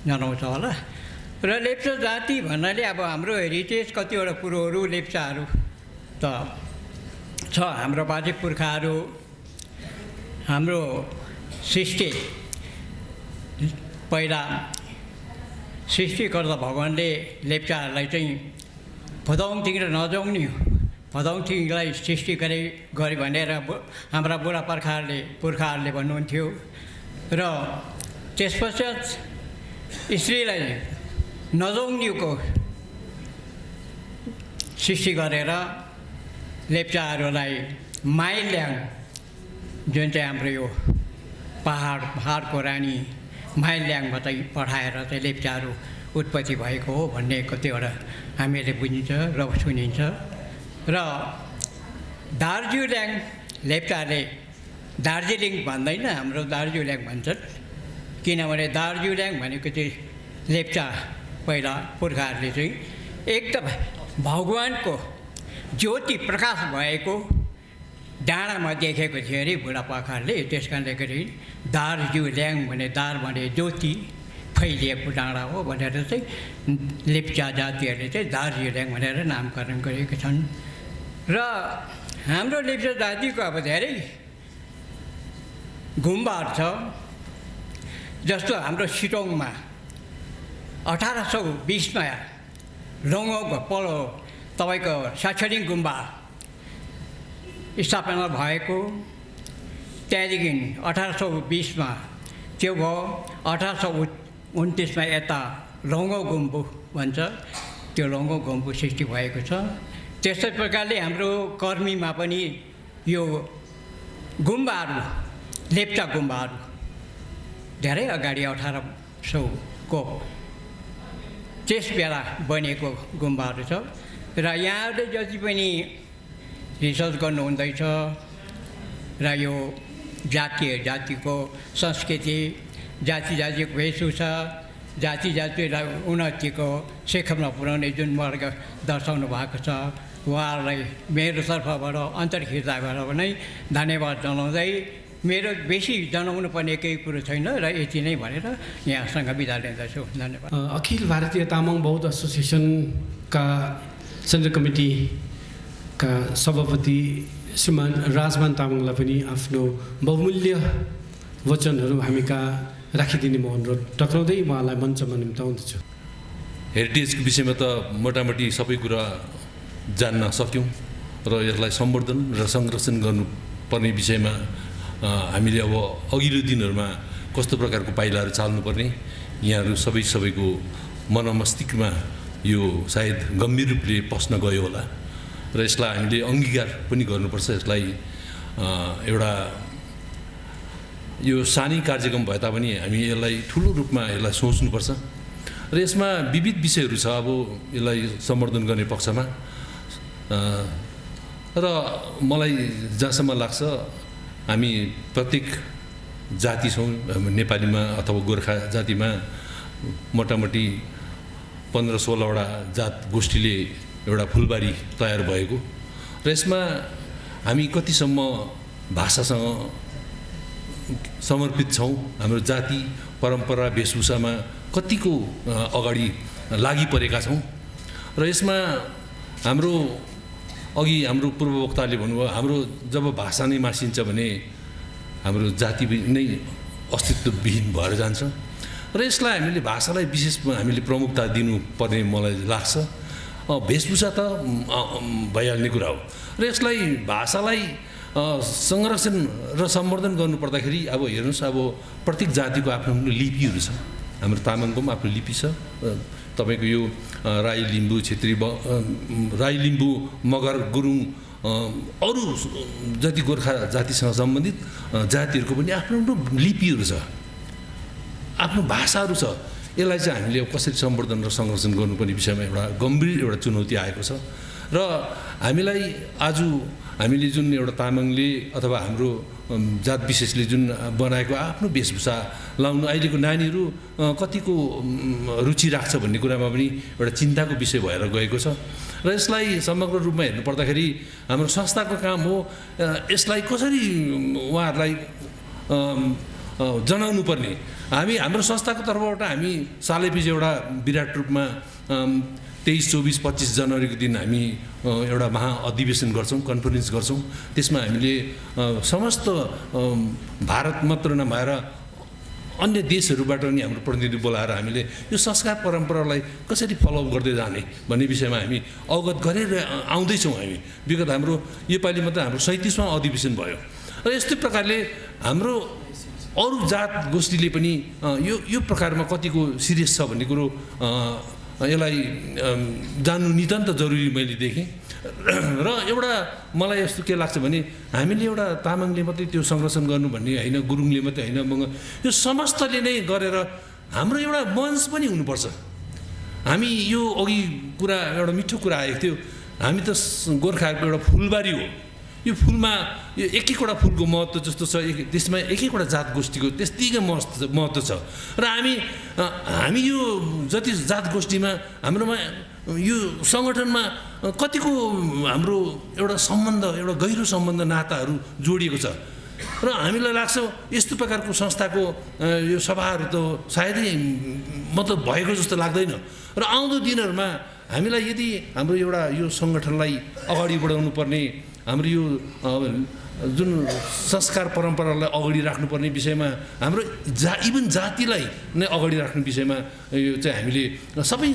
जनाउँछ होला। र लेप्चा जाति भन्नाले अब हाम्रो हेरिटेज कतिवटा कुरोहरू लेप्चाहरू त छ। हाम्रो बाजे पुर्खाहरू, हाम्रो सृष्टि पहिला सृष्टिकर्ता भगवान्ले लेप्चाहरूलाई चाहिँ भदौङतिर नजाउने, भदौङथिङलाई सृष्टि गरे भनेर हाम्रा पुर्खाहरूले भन्नुहुन्थ्यो। र त्यसपश्चात स्त्रीलाई नजाउनेको सृष्टि गरेर लेप्चाहरूलाई माइल्याङ, जुन चाहिँ हाम्रो यो पहाडको रानी माइल्याङमा चाहिँ पठाएर चाहिँ लेप्चाहरू उत्पत्ति भएको हो भन्ने कतिवटा हामीले बुझिन्छ र सुनिन्छ। र दार्जुल्याङ लेप्चाले दार्जिलिङ भन्दैन, हाम्रो दार्जुल्याङ भन्छन्, किनभने दार्जुल्याङ भनेको चाहिँ लेप्चा पहिला पुर्खाहरूले चाहिँ एकदम भगवानको ज्योति प्रकाश भएको डाँडामा देखेको थियो अरे बुढापाकाहरूले। त्यस कारणले गरी दार्जुल्याङ भने दार भने ज्योति फैलिएको डाँडा हो भनेर चाहिँ लेप्चा जातिहरूले चाहिँ दार्जुल्याङ भनेर नामकरण गरेका छन्। र हाम्रो लेप्चा जातिको अब धेरै गुम्बाहरू छ। जस्तो हाम्रो सिटोङमा 1820मा रङौको तपाईँको साक्षरिङ गुम्बा स्थापना भएको, त्यहाँदेखि 1820मा त्यो भयो। 1829मा यता रङ्गौ गुम्बु भन्छ, त्यो रङ्गौ गुम्बु सृष्टि भएको छ। त्यस्तै प्रकारले हाम्रो कर्मीमा पनि यो गुम्बाहरू लेप्चा गुम्बाहरू धेरै अगाडि 1800को त्यस बेला बनेको गुम्बाहरू छ र यहाँहरूले जति पनि रिसर्च गर्नुहुँदैछ र यो जातिको संस्कृति जातिको वेशभूषा जातिलाई उन्नतिको शिखरमा पुर्याउने जुन मार्ग दर्शाउनु भएको छ उहाँहरूलाई मेरो तर्फबाट अन्तर्खिताबाट नै धन्यवाद जनाउँदै मेरो बेसी जनाउनु पर्ने केही कुरो छैन र यति नै भनेर यहाँसँग बिदा लिँदछु। धन्यवाद। अखिल भारतीय तामाङ बौद्ध एसोसिएसनका सेन्ट्रल कमिटीका सभापति श्रीमान राजमान तामाङलाई पनि आफ्नो बहुमूल्य वचनहरू हामी कहाँ राखिदिने म अनुरोध टक्राउँदै उहाँलाई मञ्चमा निम्ताउँदछु। हेरिटेजको विषयमा त मोटामोटी सबै कुरा जान्न सक्यौँ र यसलाई सम्वर्धन र संरक्षण गर्नुपर्ने विषयमा हामीले अब अघिल्लो दिनहरूमा कस्तो प्रकारको पाइलाहरू चाल्नुपर्ने यहाँहरू सबैको मनमस्तिष्कमा यो सायद गम्भीर रूपले पस्न गयो होला र यसलाई हामीले अङ्गीकार पनि गर्नुपर्छ। यसलाई एउटा यो सानै कार्यक्रम भए तापनि हामी यसलाई ठुलो रूपमा यसलाई सोच्नुपर्छ र यसमा विविध विषयहरू छ। अब यसलाई सम्वर्धन गर्ने पक्षमा र मलाई जहाँसम्म लाग्छ हामी प्रत्येक जाति छौँ नेपालीमा अथवा गोर्खा जातिमा मोटामोटी 15-16वटा जात गोष्ठीले एउटा फुलबारी तयार भएको र यसमा हामी कतिसम्म भाषासँग समर्पित छौँ, हाम्रो जाति परम्परा वेशभूषामा कतिको अगाडि लागि परेका छौँ र यसमा हाम्रो अघि हाम्रो पूर्ववक्ताले भन्नुभयो हाम्रो जब भाषा नै मासिन्छ भने हाम्रो जाति नै अस्तित्वविहीन भएर जान्छ र यसलाई हामीले भाषालाई विशेष हामीले प्रमुखता दिनुपर्ने मलाई लाग्छ। वेशभूषा त भइहाल्ने कुरा हो र यसलाई भाषालाई संरक्षण र सम्वर्धन गर्नुपर्दाखेरि अब हेर्नुहोस् अब प्रत्येक जातिको आफ्नो आफ्नो लिपिहरू छ। हाम्रो तामाङको पनि आफ्नो लिपि छ, तपाईँको यो राई लिम्बू क्षेत्री राई लिम्बू मगर गुरुङ अरू जति गोर्खा जातिसँग सम्बन्धित जातिहरूको पनि आफ्नो आफ्नो लिपिहरू छ, आफ्नो भाषाहरू छ। यसलाई चाहिँ हामीले कसरी सम्वर्धन र संरक्षण गर्नुपर्ने विषयमा एउटा गम्भीर एउटा चुनौती आएको छ र हामीलाई आज हामीले जुन एउटा तामाङले अथवा हाम्रो जात विशेषले जुन बनाएको आफ्नो वेशभूषा लाउनु अहिलेको नानीहरू कतिको रुचि राख्छ भन्ने कुरामा पनि एउटा चिन्ताको विषय भएर गएको छ र यसलाई समग्र रूपमा हेर्नु पर्दाखेरि हाम्रो संस्थाको काम हो यसलाई कसरी उहाँहरूलाई जनाउनु पर्ने। हाम्रो संस्थाको तर्फबाट हामी सालैपछि एउटा विराट रूपमा 23, 24, 25 जनवरीको दिन हामी एउटा महाअधिवेशन गर्छौँ, कन्फरेन्स गर्छौँ। त्यसमा हामीले समस्त भारत मात्र नभएर अन्य देशहरूबाट पनि हाम्रो प्रतिनिधि बोलाएर हामीले यो संस्कार परम्परालाई कसरी फलोअप गर्दै जाने भन्ने विषयमा हामी अवगत गरेर आउँदैछौँ। हामी विगत हाम्रो योपालि मात्र हाम्रो 37वां अधिवेशन भयो र यस्तै प्रकारले हाम्रो अरू जात गोष्ठीले पनि यो प्रकारमा कतिको सिरियस छ भन्ने कुरो यसलाई जान्नु नितान्त जरुरी मैले देखेँ र एउटा मलाई यस्तो के लाग्छ भने हामीले एउटा तामाङले मात्रै त्यो संरक्षण गर्नु भन्ने होइन, गुरुङले मात्रै होइन, यो समस्तले नै गरेर हाम्रो एउटा मञ्च पनि हुनुपर्छ। हामी यो अघि कुरा एउटा मिठो कुरा आएको थियो, हामी त गोर्खाहरूको एउटा फुलबारी हो। यो फुलमा यो एक-एकवटा फुलको महत्त्व जस्तो छ, त्यसमा एक-एकवटा जात गोष्ठीको त्यत्तिकै महत्त्व छ र हामी यो जति जात गोष्ठीमा हाम्रोमा यो सङ्गठनमा कतिको हाम्रो एउटा सम्बन्ध, एउटा गहिरो सम्बन्ध, नाताहरू जोडिएको छ र हामीलाई लाग्छ यस्तो प्रकारको संस्थाको यो सभाहरू त सायदै मतलब भएको जस्तो लाग्दैन र आउँदो दिनहरूमा हामीलाई यदि हाम्रो एउटा यो सङ्गठनलाई अगाडि बढाउनु पर्ने, हाम्रो यो जुन संस्कार परम्परालाई अगाडि राख्नुपर्ने विषयमा हाम्रो इभन जातिलाई नै अगाडि राख्ने विषयमा यो चाहिँ हामीले सबै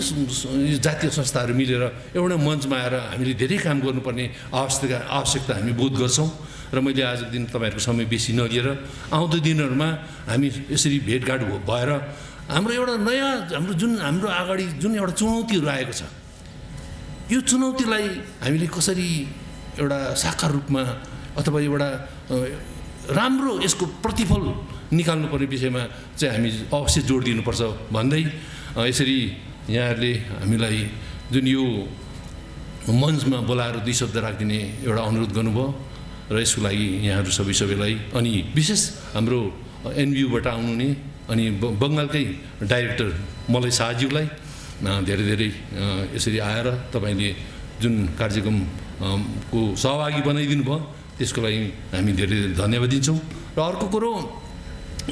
जातीय संस्थाहरू मिलेर एउटा मञ्चमा आएर हामीले धेरै काम गर्नुपर्ने आवश्यकता हामी बोध गर्छौँ र मैले आजको दिन तपाईँहरूको समय बेसी नलिएर आउँदो दिनहरूमा हामी यसरी भेटघाट भएर हाम्रो एउटा नयाँ हाम्रो अगाडि जुन एउटा चुनौतीहरू आएको छ यो चुनौतीलाई हामीले कसरी एउटा साकार रूपमा अथवा एउटा राम्रो यसको प्रतिफल निकाल्नुपर्ने विषयमा चाहिँ हामी अवश्य जोड दिनुपर्छ भन्दै यसरी यहाँहरूले हामीलाई जुन यो मञ्चमा बोलाएर 2 शब्द राखिदिने एउटा अनुरोध गर्नुभयो र यसको लागि यहाँहरू सबैलाई अनि विशेष हाम्रो एनबियूबाट आउनुहुने अनि बङ्गालकै डाइरेक्टर मलय शाहज्यूलाई धेरै धेरै यसरी आएर तपाईँले जुन कार्यक्रमको सहभागी बनाइदिनु भयो त्यसको लागि हामी धेरै धेरै धन्यवाद दिन्छौँ। र अर्को कुरो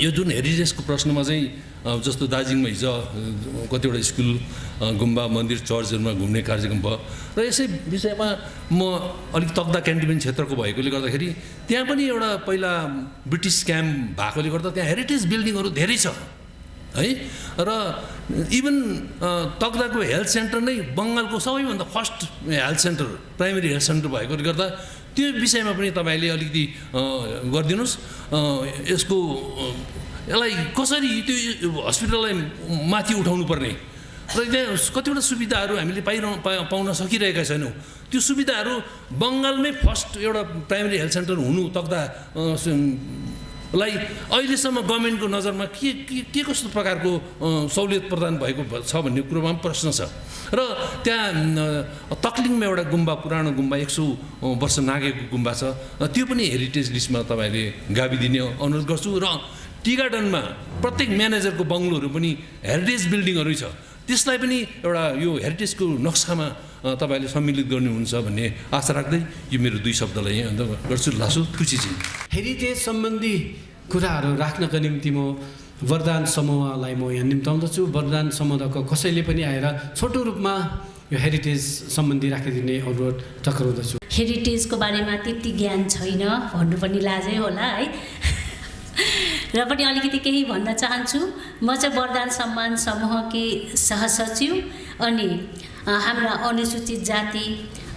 यो जुन हेरिटेजको प्रश्नमा चाहिँ जस्तो दार्जिलिङमा हिजो कतिवटा स्कुल गुम्बा मन्दिर चर्चहरूमा घुम्ने कार्यक्रम भयो र यसै विषयमा म अलिक तकदा क्यान्टोनमेन्ट क्षेत्रको भएकोले गर्दाखेरि त्यहाँ पनि एउटा पहिला ब्रिटिस क्याम्प भएकोले गर्दा त्यहाँ हेरिटेज बिल्डिङहरू धेरै छ है। र इभन तकदाको हेल्थ सेन्टर नै बङ्गालको सबैभन्दा first health centre primary health centre भएकोले गर्दा त्यो विषयमा पनि तपाईँले अलिकति गरिदिनुहोस्। यसको यसलाई कसरी त्यो हस्पिटललाई माथि उठाउनु पर्ने र त्यहाँ कतिवटा सुविधाहरू हामीले पाउन सकिरहेका छैनौँ। त्यो सुविधाहरू बङ्गालमै फर्स्ट एउटा प्राइमेरी हेल्थ सेन्टर हुनु तकदालाई अहिलेसम्म गभर्मेन्टको नजरमा के कस्तो प्रकारको सहुलियत प्रदान भएको छ भन्ने कुरोमा पनि प्रश्न छ। र त्यहाँ तक्लिङमा एउटा गुम्बा पुरानो गुम्बा 100 वर्ष नागेको गुम्बा छ, त्यो पनि हेरिटेज लिस्टमा तपाईँले गाभिदिने अनुरोध गर्छु। र टी गार्डनमा प्रत्येक म्यानेजरको बङ्गलोहरू पनि हेरिटेज बिल्डिङहरू छ, त्यसलाई पनि एउटा यो हेरिटेजको नक्सामा तपाईँले सम्मिलित गर्नुहुन्छ भन्ने आशा राख्दै यो मेरो 2 शब्दलाई यहाँ गर्छु। लासु खुसीजी हेरिटेज सम्बन्धी कुराहरू राख्नका निम्ति म वरदान समूहलाई म यहाँ निम्ताउँदछु। वरदान समूहको कसैले पनि आएर छोटो रूपमा यो हेरिटेज सम्बन्धी राखिदिने अनुरोध टक्राउँदछु। हेरिटेजको बारेमा त्यति ज्ञान छैन भन्नु पनि लाजै होला है, र पनि अलिकति केही भन्न चाहन्छु। म चाहिँ वरदान सम्मान समूहकी सहसचिव अनि हाम्रा अनुसूचित जाति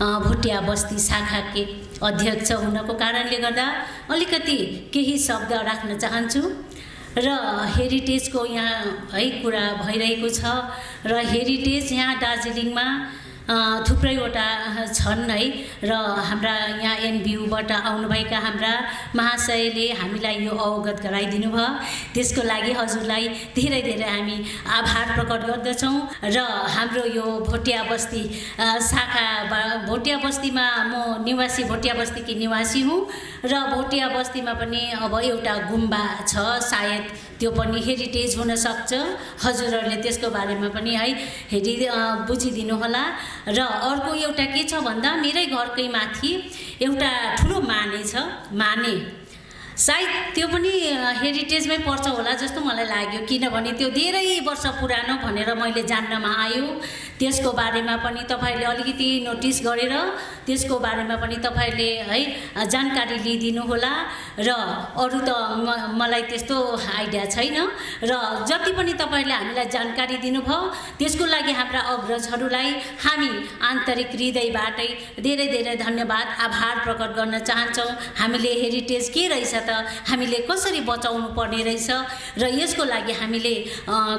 भोटिया बस्ती शाखाकी अध्यक्ष हुनको कारणले गर्दा अलिकति केही शब्द राख्न चाहन्छु। र हेरिटेजको यहाँ है कुरा भइरहेको छ र हेरिटेज यहाँ दार्जिलिङमा थुप्रैवटा छन् है। र हाम्रा यहाँ एनबियूबाट आउनुभएका हाम्रा महाशयले हामीलाई यो अवगत गराइदिनु भयो, त्यसको लागि हजुरलाई धेरै धेरै हामी आभार प्रकट गर्दछौँ। र हाम्रो यो भोटिया बस्ती शाखा भोटिया बस्तीमा म निवासी भोटिया बस्तीकी निवासी हुँ र भोटिया बस्तीमा पनि अब एउटा गुम्बा छ, सायद त्यो पनि हेरिटेज हुनसक्छ। हजुरहरूले त्यसको बारेमा पनि है बुझिदिनु होला। र अर्को एउटा के छ भन्दा मेरै घरकै माथि एउटा ठुलो माने छ, माने सायद त्यो पनि हेरिटेजमै पर्छ होला जस्तो मलाई लाग्यो, किनभने त्यो धेरै वर्ष पुरानो भनेर मैले जान्नमा आयो। त्यसको बारेमा पनि तपाईँहरूले अलिकति नोटिस गरेर त्यसको बारेमा पनि तपाईँहरूले है जानकारी लिइदिनु होला। र अरू त मलाई त्यस्तो आइडिया छैन। र जति पनि तपाईँहरूले हामीलाई जानकारी दिनुभयो त्यसको लागि हाम्रा अग्रजहरूलाई हामी आन्तरिक हृदयबाटै धेरै धेरै धन्यवाद आभार प्रकट गर्न चाहन्छौँ। हामीले हेरिटेज के रहेछ त, हामीले कसरी बचाउनु पर्ने रहेछ र यसको लागि हामीले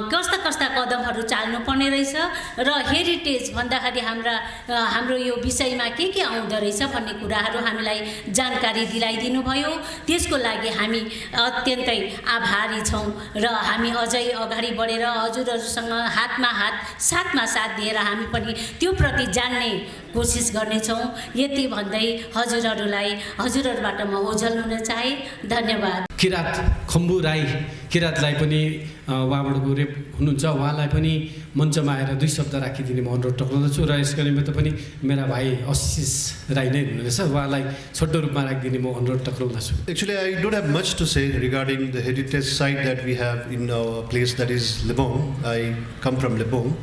कस्ता कस्ता कदमहरू चाल्नु पर्ने रहेछ र हेरिटेज भन्दाखेरि हाम्रो यो विषयमा के आउँदो रहेछ भन्ने कुराहरू हामीलाई जानकारी दिलाइदिनु भयो। त्यसको लागि हामी अत्यन्तै आभारी छौँ र हामी अझै अगाडि बढेर हजुरहरूसँग हातमा हात साथमा साथ दिएर हामी पनि त्यो प्रति जान्ने कोसिस गर्नेछौँ। यति भन्दै हजुरहरूबाट म ओझल हुन चाहे। धन्यवाद। किरात खम्बु राई किरातलाई पनि उहाँबाट गरे हुनुहुन्छ, उहाँलाई पनि मञ्चमा आएर 2 शब्द राखिदिने म अनुरोध टक्राउँदछु। र यसको निमित्त पनि मेरा भाइ आशिष राई नै हुनुहुनेछ, उहाँलाई छोटो रूपमा राखिदिने म अनुरोध टक्राउँदछु। Actually, I don't have much to say regarding the heritage site that we have in our place, that is Lebong. I come from Lebong.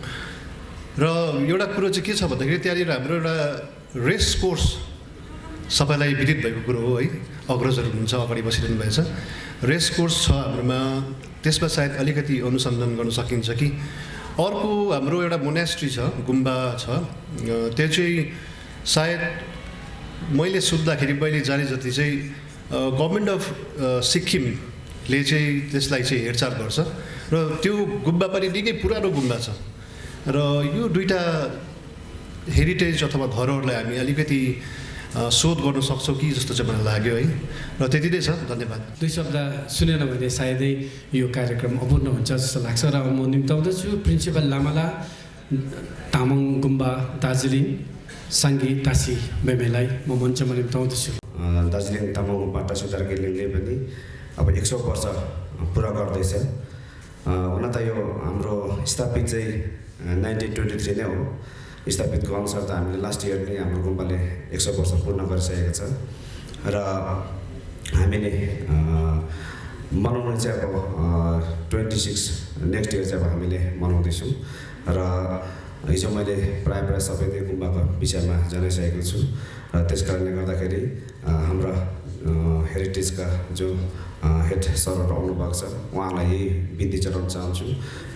र एउटा कुरो चाहिँ के छ भन्दाखेरि त्यहाँनिर हाम्रो एउटा रेस कोर्स सबैलाई विदित भएको कुरो हो है, अग्रजहरू हुनुहुन्छ अगाडि बसिरहनु भएछ। रेस कोर्स छ हाम्रोमा, त्यसमा सायद अलिकति अनुसन्धान गर्न सकिन्छ कि। अर्को हाम्रो एउटा मोनास्ट्री छ, गुम्बा छ, त्यो चाहिँ सायद मैले सुन्दाखेरि मैले जाने जति चाहिँ गभर्मेन्ट अफ सिक्किमले चाहिँ त्यसलाई चाहिँ हेरचाह गर्छ र त्यो गुम्बा पनि निकै पुरानो गुम्बा छ। र यो 2टा हेरिटेज अथवा धरोहरलाई हामी अलिकति शोध गर्न सक्छौँ कि जस्तो चाहिँ मलाई लाग्यो है र त्यति नै छ धन्यवाद 2 शब्द सुनेन भने सायदै यो कार्यक्रम अपूर्ण हुन्छ जस्तो लाग्छ र म निम्ताउँदछु प्रिन्सिपल लामाला तामाङ गुम्बा दार्जिलिङ साङ्गी टासी मेमेलाई म मञ्चमा निम्ताउँदछु दार्जिलिङ तामाङ गुम्बा टासी दार्जिलिङले पनि अब 100 वर्ष पुरा गर्दैछ हुन त यो हाम्रो स्थापित चाहिँ 1923 नै हो स्थापितको अनुसार त हामीले लास्ट इयर नै हाम्रो गुम्बाले 100 वर्ष पूर्ण गरिसकेको छ र हामीले मनाउने चाहिँ अब 26 नेक्स्ट इयर चाहिँ अब हामीले मनाउँदैछौँ र हिजो मैले प्राय सबै नै गुम्बाको विषयमा जनाइसकेको छु र त्यस कारणले गर्दाखेरि हाम्रा हेरिटेजका जो हेड सरहरू आउनुभएको छ उहाँलाई यही बिन्ती चढाउन चाहन्छु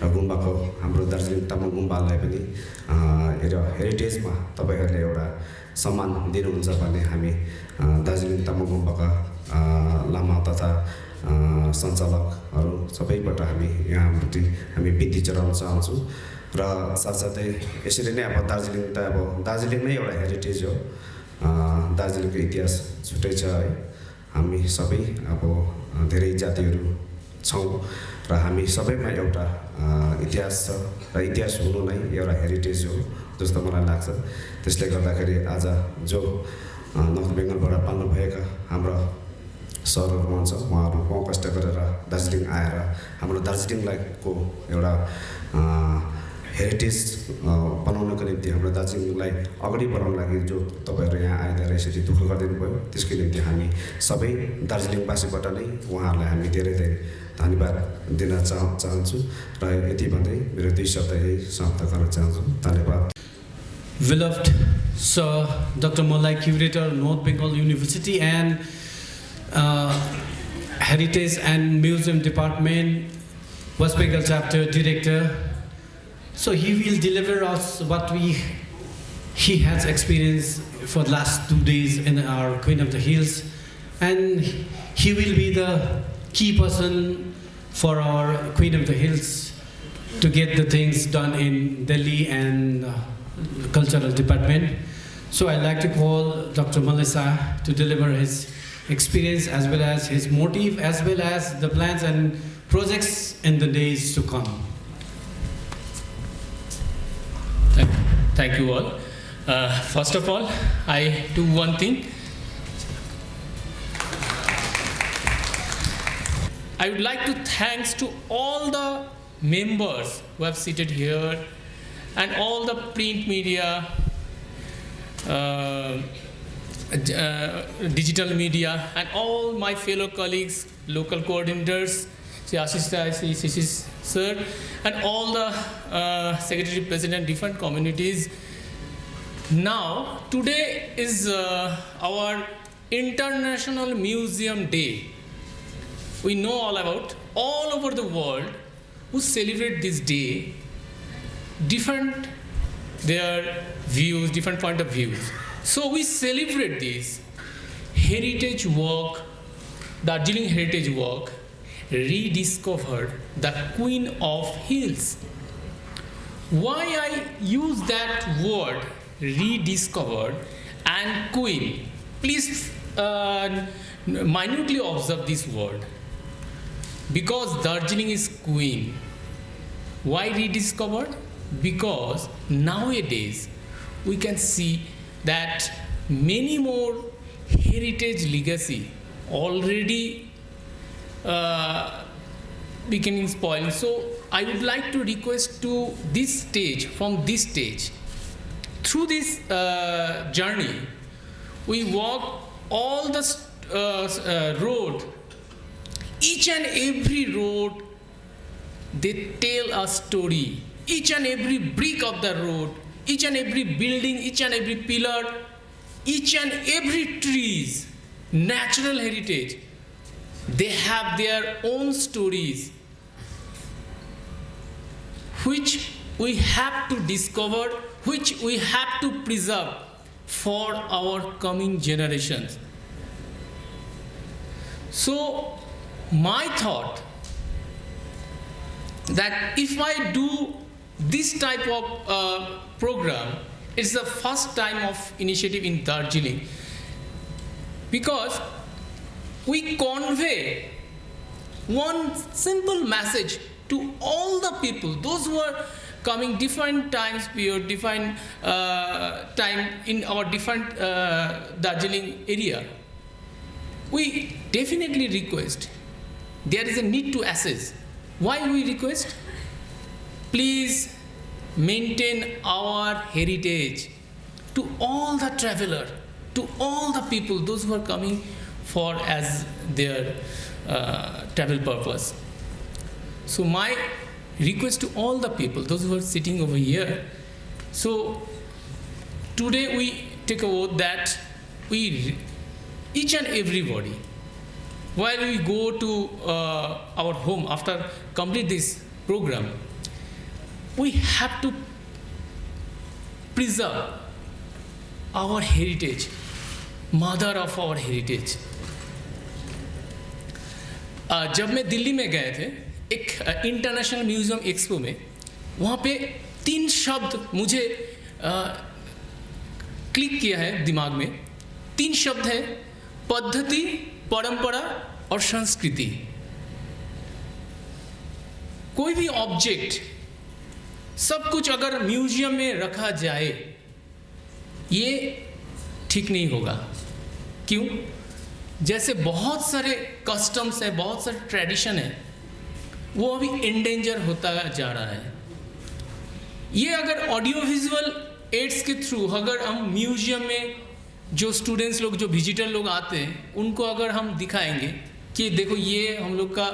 र गुम्बाको हाम्रो दार्जिलिङ तामाङ गुम्बालाई पनि हेरिटेजमा तपाईँहरूले एउटा सम्मान दिनुहुन्छ भन्ने हामी दार्जिलिङ तामाङ गुम्बाका लामा तथा सञ्चालकहरू सबैबाट हामी यहाँप्रति हामी बिन्ती चढाउन चाहन्छौँ र साथसाथै यसरी नै अब दार्जिलिङ त अब दार्जिलिङ नै एउटा हेरिटेज हो दार्जिलिङको इतिहास छुट्टै छ है हामी सबै अब धेरै जातिहरू छौँ र हामी सबैमा एउटा इतिहास छ र इतिहास हुनु नै एउटा हेरिटेज हो जस्तो मलाई लाग्छ त्यसले गर्दाखेरि आज जो नर्थ बेङ्गलबाट पाल्नुभएका हाम्रा सरहरू हुनुहुन्छ उहाँहरू बहुत कष्ट गरेर दार्जिलिङ आएर हाम्रो दार्जिलिङलाई को एउटा हेरिटेज बनाउनको निम्ति हाम्रो दार्जिलिङलाई अगाडि बढाउनको लागि जो तपाईँहरू यहाँ आएर यसरी दुःख गरिदिनु भयो त्यसको निम्ति हामी सबै दार्जिलिङवासीबाट नै उहाँहरूलाई हामी धेरै धेरै धन्यवाद दिन चाहन्छु र यति भन्दै मेरो 2 शब्द यही समाप्त गर्न चाहन्छु धन्यवाद Beloved Sir Dr. Malai, Curator, North Bengal University and Heritage and Museum Department, West Bengal Chapter Director. So he will deliver us what he has experienced for the last 2 days in our Queen of the Hills, and he will be the key person for our Queen of the Hills to get the things done in Delhi and Cultural Department. So I'd like to call Dr. Melissa to deliver his experience as well as his motive as well as the plans and projects in the days to come. Thank you all. First of all, I do one thing. I would like to thanks to all the members who have seated here and all the print media, digital media, and all my fellow colleagues, local coordinators, Ashish sir, and all the Secretary President, different communities. Now, today is our International Museum Day. We know all about, all over the world who celebrate this day, different their views, different point of views. So we celebrate this heritage work, Darjeeling heritage work, rediscovered the Queen of Hills. Why I use that word rediscovered and queen? Please minutely observe this word. Because Darjeeling is queen. Why rediscovered? Because nowadays we can see that many more heritage legacy already becoming spoiled. So I would like to request to this stage, from this stage, through this journey, we walk all the road, each and every road, they tell a story. Each and every brick of the road, each and every building, each and every pillar, each and every trees, natural heritage, they have their own stories, which we have to discover, which we have to preserve for our coming generations. So, my thought that if I do this type of program, it's the first time of initiative in Darjeeling. because we convey one simple message to all the people, those who are coming different times period, different time in our different Darjeeling area. We definitely request, there is a need to assess. Why we request? Please maintain our heritage to all the traveler, to all the people, those who are coming for as their travel purpose. So my request to all the people, those who are sitting over here, so today we take a vote that each and everybody, while we go to our home after complete this program, we have to preserve our heritage, mother of our heritage. जब मैं दिल्ली में गए थे एक इंटरनेशनल म्यूजियम एक्सपो में, वहाँ पे 3 शब्द मुझे क्लिक किया है दिमाग में। 3 शब्द है पद्धति, परंपरा और संस्कृति। कोई भी ऑब्जेक्ट, सब कुछ अगर म्यूजियम में रखा जाए, ये ठीक नहीं होगा। क्यों? जैसे बहुत सारे कस्टम्स हैं, बहुत सारे ट्रेडिशन है, वो अभी एंडेंजर होता जा रहा है। ये अगर ऑडियो विजुअल एड्स के थ्रू अगर हम म्यूजियम में जो स्टूडेंट्स लोग, जो विजिटर लोग आते हैं, उनको अगर हम दिखाएंगे कि देखो ये हम लोग का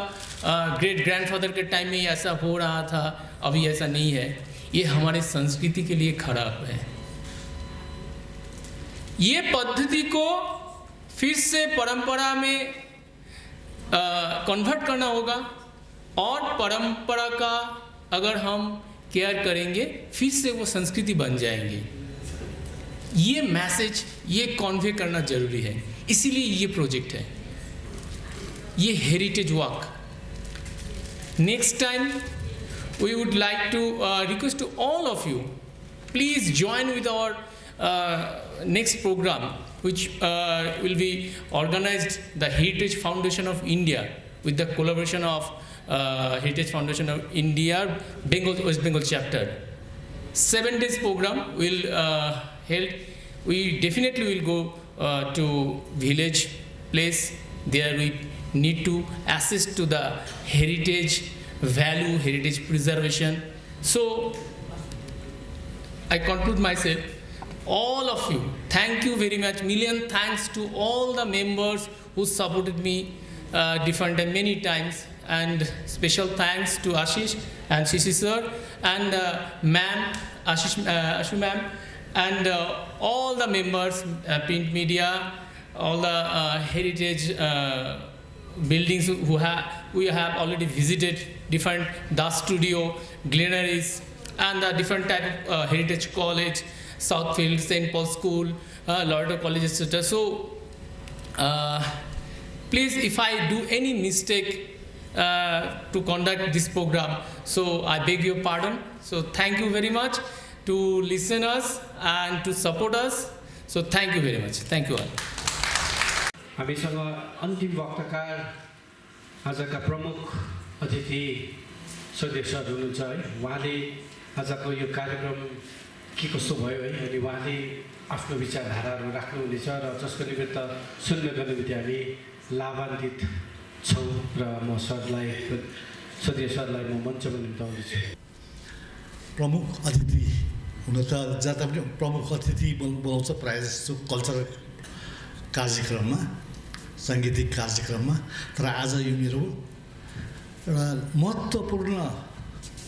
ग्रेट ग्रैंडफादर के टाइम में ऐसा हो रहा था, अभी ऐसा नहीं है, ये हमारे संस्कृति के लिए खराब है। ये पद्धति को फिर से परंपरा में कन्वर्ट करना होगा, और परंपरा का अगर हम केयर करेंगे, फिर से वो संस्कृति बन जाएंगे। ये मैसेज, ये कन्वे करना जरूरी है, इसीलिए ये प्रोजेक्ट है, ये heritage walk. Next time we would like to request to all of you, please join with our next program, which will be organized the Heritage Foundation of India with the collaboration of Heritage Foundation of India, West Bengal chapter. 7 days program will held. We definitely will go to village place. There we need to assist to the heritage value, heritage preservation. So I conclude myself. All of you, thank you very much. Million thanks to all the members who supported me different and many times, and special thanks to Ashish and Shishi sir and ma'am, Ashu ma'am, and all the members, print media, all the heritage buildings we have already visited, different Das Studio, Glenaries, and the different type of heritage college, Southfield, St. Paul School, Lauderdale College, etc. So please, if I do any mistake to conduct this program, so I beg your pardon. So thank you very much to listeners and to support us. So thank you very much. Thank you all. हामीसँग अन्तिम वक्ताकार आजका प्रमुख अतिथि सदस्य सर हुनुहुन्छ है। उहाँले आजको यो कार्यक्रम के कस्तो भयो है, अनि उहाँले आफ्नो विचारधाराहरू राख्नुहुनेछ र जसको निमित्त सुन्नको निमित्त हामी लाभान्वित छौँ र म सरलाई, सदस्य सरलाई म मञ्चमा निम्ताउँदैछु। प्रमुख अतिथि हुन त जता पनि प्रमुख अतिथि बोलाउँछ प्रायः जस्तो कल्चरल कार्यक्रममा, साङ्गीतिक कार्यक्रममा, तर आज यो मेरो एउटा महत्त्वपूर्ण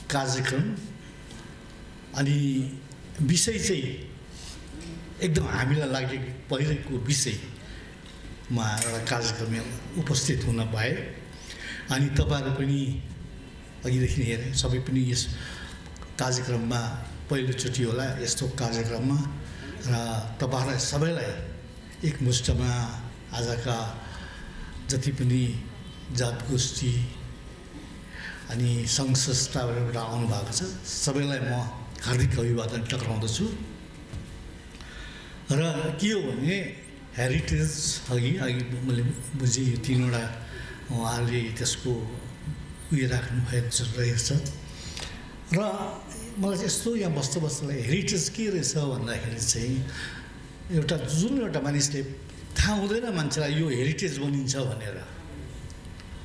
कार्यक्रम अनि विषय चाहिँ एकदम हामीलाई लागेको पहिलेको विषयमा एउटा कार्यक्रममा उपस्थित हुन पाए। अनि तपाईँहरू पनि अघिदेखि हेरेँ, सबै पनि यस कार्यक्रममा पहिलोचोटि होला यस्तो कार्यक्रममा, र तपाईँहरूलाई सबैलाई एकमुष्टमा आजका जति पनि जात गोष्ठी अनि सङ्घ संस्थाबाट आउनुभएको छ सबैलाई म हार्दिक अभिवादन टक्राउँदछु। र के हो भने हेरिटेज अघि मैले बुझेँ यो 3वटा उहाँले त्यसको उयो राख्नु भएको रहेछ र मलाई चाहिँ यस्तो यहाँ बस्दा हेरिटेज के रहेछ भन्दाखेरि चाहिँ एउटा मानिसले थाहा हुँदैन मान्छेलाई यो हेरिटेज बनिन्छ भनेर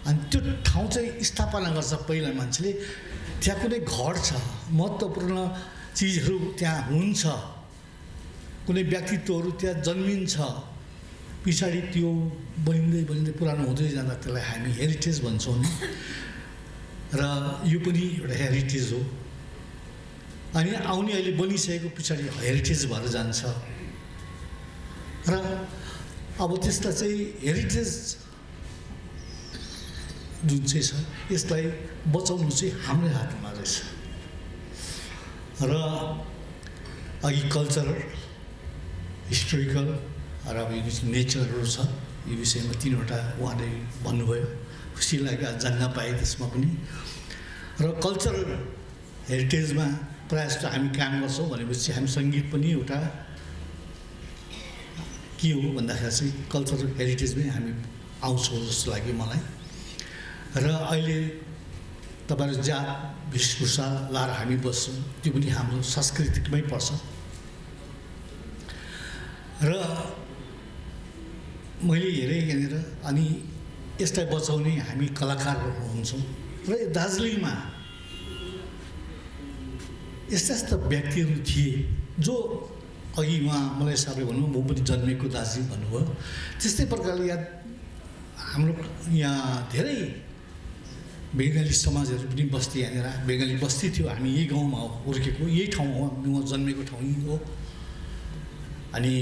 अनि त्यो ठाउँ चाहिँ स्थापना गर्छ पहिला मान्छेले त्यहाँ कुनै घर छ महत्त्वपूर्ण चिजहरू त्यहाँ हुन्छ कुनै व्यक्तित्वहरू त्यहाँ जन्मिन्छ पछाडि त्यो बनिँदै पुरानो हुँदै जाँदा त्यसलाई हामी हेरिटेज भन्छौँ नि र यो पनि एउटा हेरिटेज हो अनि आउने अहिले बनिसकेको पछाडि हेरिटेज भएर जान्छ र अब त्यसलाई चाहिँ हेरिटेज जुन चाहिँ छ यसलाई बचाउनु चाहिँ हाम्रै हातमा रहेछ र अघि कल्चरल हिस्टोरिकल र अब यो नेचरहरू छ यो विषयमा 3वटा उहाँले भन्नुभयो खुसी लाग्यो जान्न पाएँ त्यसमा पनि र कल्चरल हेरिटेजमा प्रायः जस्तो हामी काम गर्छौँ भनेपछि हामी सङ्गीत पनि एउटा के हो भन्दाखेरि चाहिँ कल्चरल हेरिटेजमै हामी आउँछौँ जस्तो लाग्यो मलाई र अहिले तपाईँहरू जात वेशभूषा लाएर हामी बस्छौँ त्यो पनि हाम्रो सांस्कृतिकमै पर्छ र मैले हेरेँ यहाँनिर अनि यसलाई बचाउने हामी कलाकारहरू हुन्छौँ र दार्जिलिङमा यस्ता व्यक्तिहरू थिए जो अघि उहाँ मलाई साह्रै भन्नु म पनि जन्मेको दार्जिलिङ भन्नुभयो त्यस्तै प्रकारले हाम्रो यहाँ धेरै बङ्गाली समाजहरू पनि बस्थे यहाँनिर बङ्गाली बस्ती थियो हामी यही गाउँमा हुर्केको यही ठाउँ हो म जन्मेको ठाउँ यही हो अनि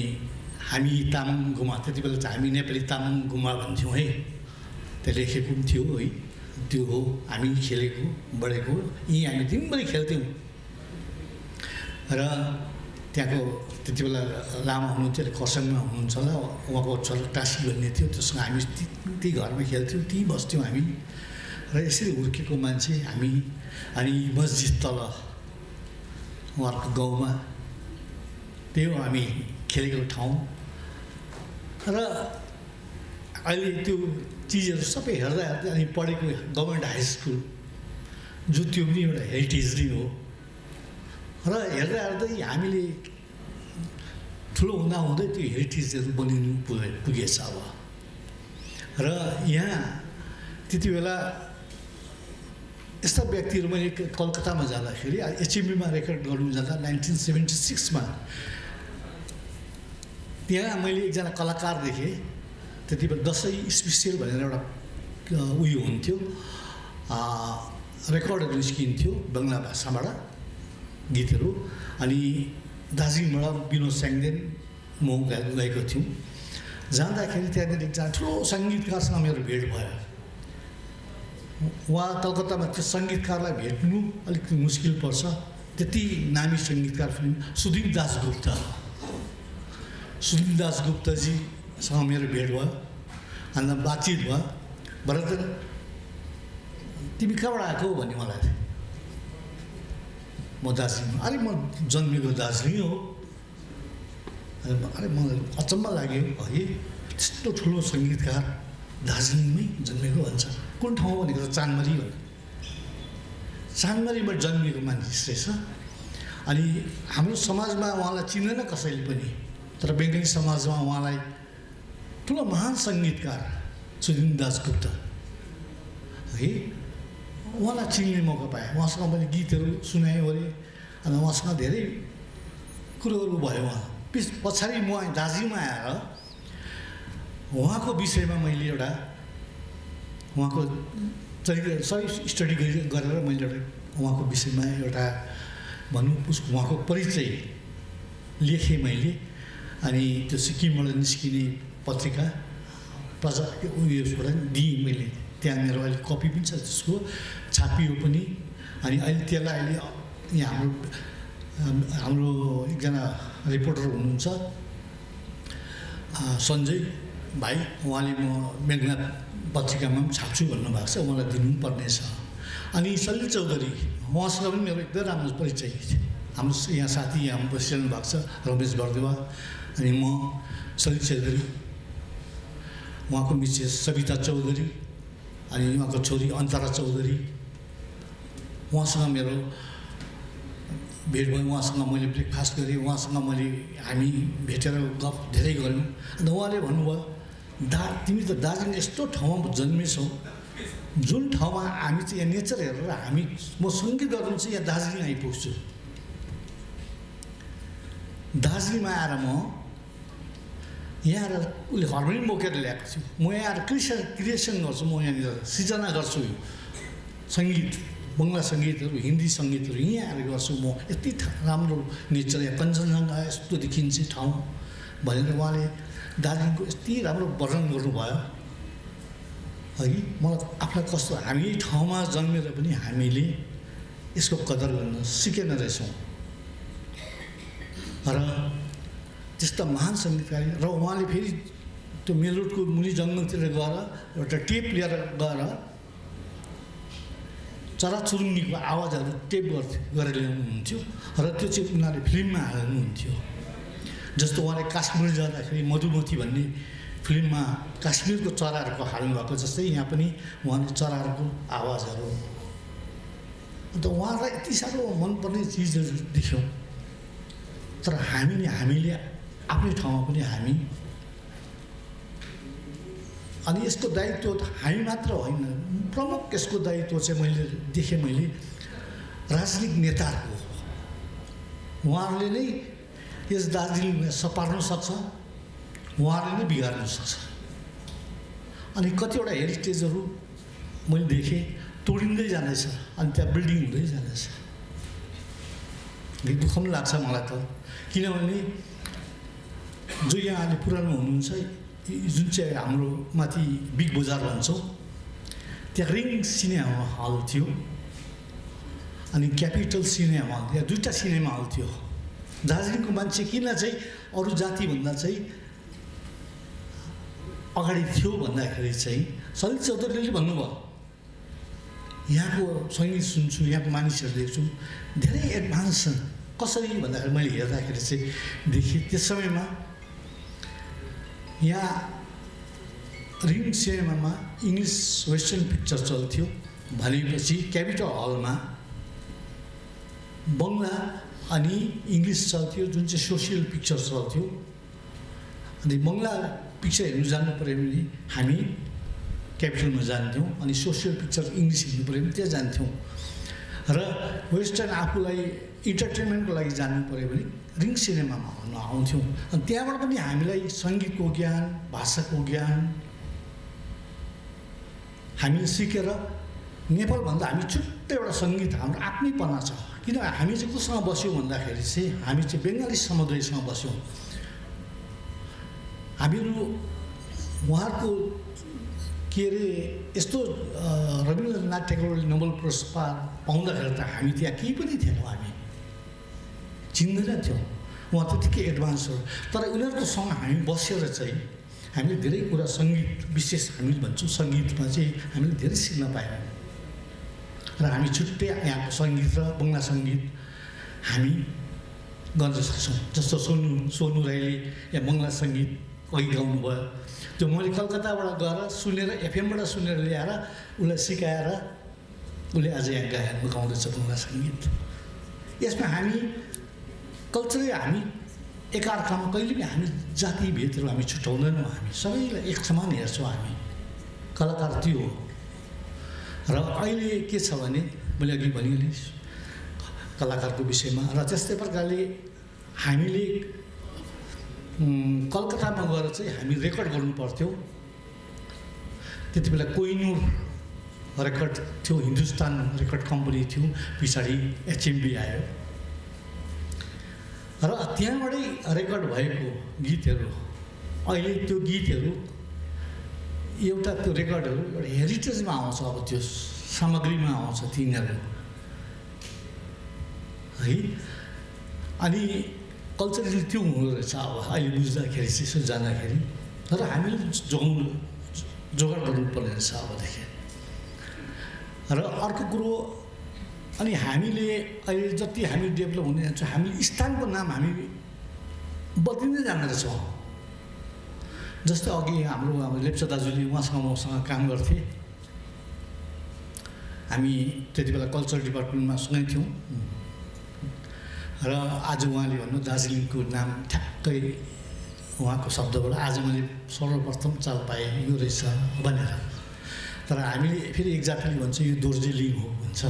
हामी तामाङ गुम्बा त्यति बेला चाहिँ हामी नेपाली तामाङ गुम्बा भन्थ्यौँ है त्यो लेखेको पनि थियो है त्यो हो हामी खेलेको बढेको यहीँ हामी दिनभरि खेल्थ्यौँ र त्यहाँको त्यति बेला लामा हुनुहुन्थ्यो खरसाङमा हुनुहुन्छ होला उहाँको छोरा टासी भन्ने थियो त्योसँग हामी त्यही घरमा खेल्थ्यौँ त्यहीँ बस्थ्यौँ हामी र यसरी हुर्केको मान्छे हामी अनि मस्जिद तल उहाँहरूको गाउँमा त्यही हो हामी खेलेको ठाउँ र अहिले त्यो चिजहरू सबै हेर्दा अनि पढेको गभर्मेन्ट हाई स्कुल जो त्यो पनि एउटा हेरिटेज नै हो र हेर्दै हामीले ठुलो हुँदै त्यो हेरिटेजहरू बनिनु पुगेछ अब र यहाँ त्यति बेला यस्ता व्यक्तिहरू मैले कलकत्तामा जाँदाखेरि एचएमबीमा रेकर्ड गर्नु जाँदा 1976मा त्यहाँ मैले एकजना कलाकार देखेँ त्यति बेला दसैँ स्पेसियल भनेर एउटा उयो हुन्थ्यो रेकर्डहरू निस्किन्थ्यो बङ्गला भाषाबाट गीतहरू अनि दार्जिलिङबाट विनोद स्याङ्देन म गएको थियौँ जाँदाखेरि त्यहाँनिर एकजना ठुलो सङ्गीतकारसँग मेरो भेट भयो उहाँ कलकत्तामा त्यो सङ्गीतकारलाई भेट्नु अलिक मुस्किल पर्छ त्यति नामी सङ्गीतकार फिल्म सुदीप दासगुप्ताजीसँग मेरो भेट भयो अन्त बातचित भयो भरत तिमी कहाँबाट आएको भन्ने मलाई म दार्जिलिङ अरे म जन्मेको दार्जिलिङ हो अरे मलाई अचम्म लाग्यो है त्यस्तो ठुलो सङ्गीतकार दार्जिलिङमै जन्मेको भन्छ कुन ठाउँ भनेको त चानमारी हो चानमारीमा जन्मेको मान्छे रहेछ अनि हाम्रो समाजमा उहाँलाई चिन्दैन कसैले पनि तर बङ्गाली समाजमा उहाँलाई ठुलो महान सङ्गीतकार सुदीप दासगुप्त है उहाँलाई चिन्ने मौका पाएँ उहाँसँग मैले गीतहरू सुनाएँ अरे अन्त उहाँसँग धेरै कुरोहरू भयो उहाँ पछाडि म दार्जिलिङमा आएर उहाँको विषयमा मैले एउटा उहाँको सबै स्टडी गरेर मैले एउटा उहाँको विषयमा एउटा भनौँ उहाँको परिचय लेखेँ मैले अनि त्यो सिक्किमबाट निस्किने पत्रिका प्रजा उयोबाट दिएँ मैले त्यहाँ मेरो अहिले कपी पनि छ त्यसको छापियो पनि अनि अहिले त्यसलाई अहिले यहाँ हाम्रो एकजना रिपोर्टर हुनुहुन्छ सञ्जय भाइ उहाँले म मेघनाथ पत्रिकामा पनि छाप्छु भन्नुभएको छ उहाँलाई दिनु पनि पर्नेछ अनि सलिल चौधरी उहाँसँग पनि मेरो एकदमै राम्रो परिचय हाम्रो यहाँ साथी यहाँ बसिरहनु भएको छ रमेश बर्देवा अनि म सलिल चौधरी, उहाँको मिसेस सविता चौधरी, अनि उहाँको छोरी अन्तरा चौधरी, उहाँसँग मेरो भेट भयो। उहाँसँग मैले ब्रेकफास्ट गरेँ, उहाँसँग हामी भेटेर गफ धेरै गऱ्यौँ। अन्त उहाँले भन्नुभयो, तिमी त दार्जिलिङ यस्तो ठाउँमा जन्मेछौ, जुन ठाउँमा हामी चाहिँ यहाँ नेचर हेरेर म सङ्गीत गर्नु चाहिँ यहाँ दार्जिलिङ आइपुग्छु। दार्जिलिङमा आएर म यहाँ आएर उसले हार्मोनियम बोकेर ल्याएको छु, म यहाँ आएर क्रिएसन गर्छु, म यहाँनिर सृजना गर्छु, सङ्गीत बङ्गला सङ्गीतहरू हिन्दी सङ्गीतहरू यहाँ आएर गर्छु म। यति राम्रो नेचर, यहाँ कञ्चनजङ्घा यस्तो देखिन्छ ठाउँ भनेर उहाँले दार्जिलिङको यति राम्रो वर्णन गर्नुभयो है। मलाई आफूलाई कस्तो, हामी यही ठाउँमा जन्मेर पनि हामीले यसको कदर गर्न सिकेन रहेछौँ र त्यस्ता महान सङ्गीतकारी। र उहाँले फेरि त्यो मेलरोडको मुनि जङ्गलतिर गएर एउटा टेप लिएर गएर चराचुरुङ्गीको आवाजहरू टेप गरेर ल्याउनुहुन्थ्यो र त्यो चाहिँ उनीहरूले फिल्ममा हाल्नुहुन्थ्यो। जस्तो उहाँले काश्मीर जाँदाखेरि मधुमती भन्ने फिल्ममा काश्मीरको चराहरूको हाल्नुभएको जस्तै यहाँ पनि उहाँले चराहरूको आवाजहरू। अन्त उहाँलाई यति साह्रो मनपर्ने चिजहरू देख्यौँ। तर हामीले आफ्नै ठाउँमा पनि हामी, अनि यसको दायित्व हामी मात्र होइन, प्रमुख यसको दायित्व चाहिँ मैले राजनीतिक नेताहरूको हो। उहाँहरूले नै यस दार्जिलिङलाई सपार्न सक्छ, उहाँहरूले नै बिगार्न सक्छ। अनि कतिवटा हेरिटेजहरू मैले देखेँ तोडिँदै जाँदैछ, अनि त्यहाँ बिल्डिङ हुँदै जाँदैछ। दुःख पनि लाग्छ मलाई त, किनभने जो यहाँ अहिले पुरानो हुनुहुन्छ, जुन चाहिँ हाम्रो माथि बिग बजार भन्छौँ, त्यहाँ रिङ सिनेमा हल थियो, अनि क्यापिटल सिनेमा हल, यहाँ दुईवटा सिनेमा हल थियो। दार्जिलिङको मान्छे किन चाहिँ अरू जातिभन्दा चाहिँ अगाडि थियो भन्दाखेरि चाहिँ सलिल चौधरीले भन्नुभयो, यहाँको सङ्गीत सुन्छु, यहाँको मानिसहरू देख्छु धेरै एडभान्स छन्। कसरी भन्दाखेरि मैले हेर्दाखेरि चाहिँ देखेँ त्यस समयमा यहाँ रिङ सिनेमामा इङ्ग्लिस वेस्टर्न पिक्चर चल्थ्यो भनेपछि क्यापिटल हलमा बङ्गला अनि इङ्ग्लिस चल्थ्यो, जुन चाहिँ सोसियल पिक्चर चल्थ्यो। अनि बङ्गला पिक्चर हेर्नु जानु पऱ्यो भने हामी क्यापिटलमा जान्थ्यौँ, अनि सोसियल पिक्चर इङ्ग्लिस हेर्नु पऱ्यो भने त्यहाँ जान्थ्यौँ। र वेस्टर्न आफूलाई इन्टरटेनमेन्टको लागि जानु पऱ्यो भने रिङ सिनेमामा हेर्न आउँथ्यौँ। अनि त्यहाँबाट पनि हामीलाई सङ्गीतको ज्ञान, भाषाको ज्ञान हामीले सिकेर नेपालभन्दा हामी छुट्टै एउटा सङ्गीत हाम्रो आफ्नैपना छ। किन हामी चाहिँ कोसँग बस्यौँ भन्दाखेरि चाहिँ हामी चाहिँ बङ्गाली समुदायसँग बस्यौँ। हामीहरू उहाँहरूको के अरे यस्तो रवीन्द्रनाथ टेगोरले नोबेल पुरस्कार पाउँदाखेरि त हामी त्यहाँ केही पनि थिएनौँ, हामी चिन्दैन थियौँ। उहाँ त्यतिकै एडभान्स हो, तर उनीहरूकोसँग हामी बसेर चाहिँ हामीले धेरै कुरा सङ्गीत, विशेष हामीले भन्छौँ सङ्गीतमा चाहिँ हामीले धेरै सिक्न पायौँ। र हामी छुट्टै यहाँको सङ्गीत र बङ्गला सङ्गीत हामी गर्न सक्छौँ। जस्तो सोनु राईले यहाँ बङ्गला सङ्गीत अघि गाउनु भयो, त्यो मैले कलकत्ताबाट गएर सुनेर एफएमबाट सुनेर ल्याएर उसलाई सिकाएर उसले आज यहाँ गायन गाउँदैछ बङ्गला सङ्गीत। यसमा हामी कल्चरै हामी एकअर्कामा कहिले पनि हामी जाति भेदहरू हामी छुट्याउँदैनौँ, हामी सबैलाई एक समान हेर्छौँ। हामी कलाकार त्यो हो। र अहिले के छ भने मैले अघि भनिहालेँ कलाकारको विषयमा, र त्यस्तै प्रकारले हामीले कलकत्तामा गएर चाहिँ हामी रेकर्ड गर्नु पर्थ्यो। त्यति बेला कोहिनुर रेकर्ड थियो, हिन्दुस्तान रेकर्ड कम्पनी थियो, पछाडि एचएमबी आयो। र त्यहाँबाटै रेकर्ड भएको गीतहरू अहिले त्यो गीतहरू एउटा त्यो रेकर्डहरू एउटा हेरिटेजमा आउँछ, अब त्यो सामग्रीमा आउँछ तिनीहरू है। अनि कल्चरली त्यो हुँदो रहेछ अब अहिले बुझ्दाखेरि चाहिँ यसो जाँदाखेरि। तर हामीले जोगाड गर्नुपर्ने रहेछ अबदेखि। र अर्को कुरो, अनि हामीले अहिले जति हामी डेभलप हुने जान्छ, हामी स्थानको नाम हामी बदलिँदै जाँदो रहेछ। जस्तै अघि हाम्रो लेप्चा दाजुले उहाँसँग मसँग काम गर्थेँ। हामी त्यति बेला कल्चर डिपार्टमेन्टमा सँगै थियौँ र आज उहाँले भन्नु दार्जिलिङको नाम ठ्याक्कै उहाँको शब्दबाट आज मैले सर्वप्रथम चाल पाएँ यो रहेछ भनेर। तर हामीले फेरि एक जातिले भन्छ यो दोर्जेलिङ हो भन्छ,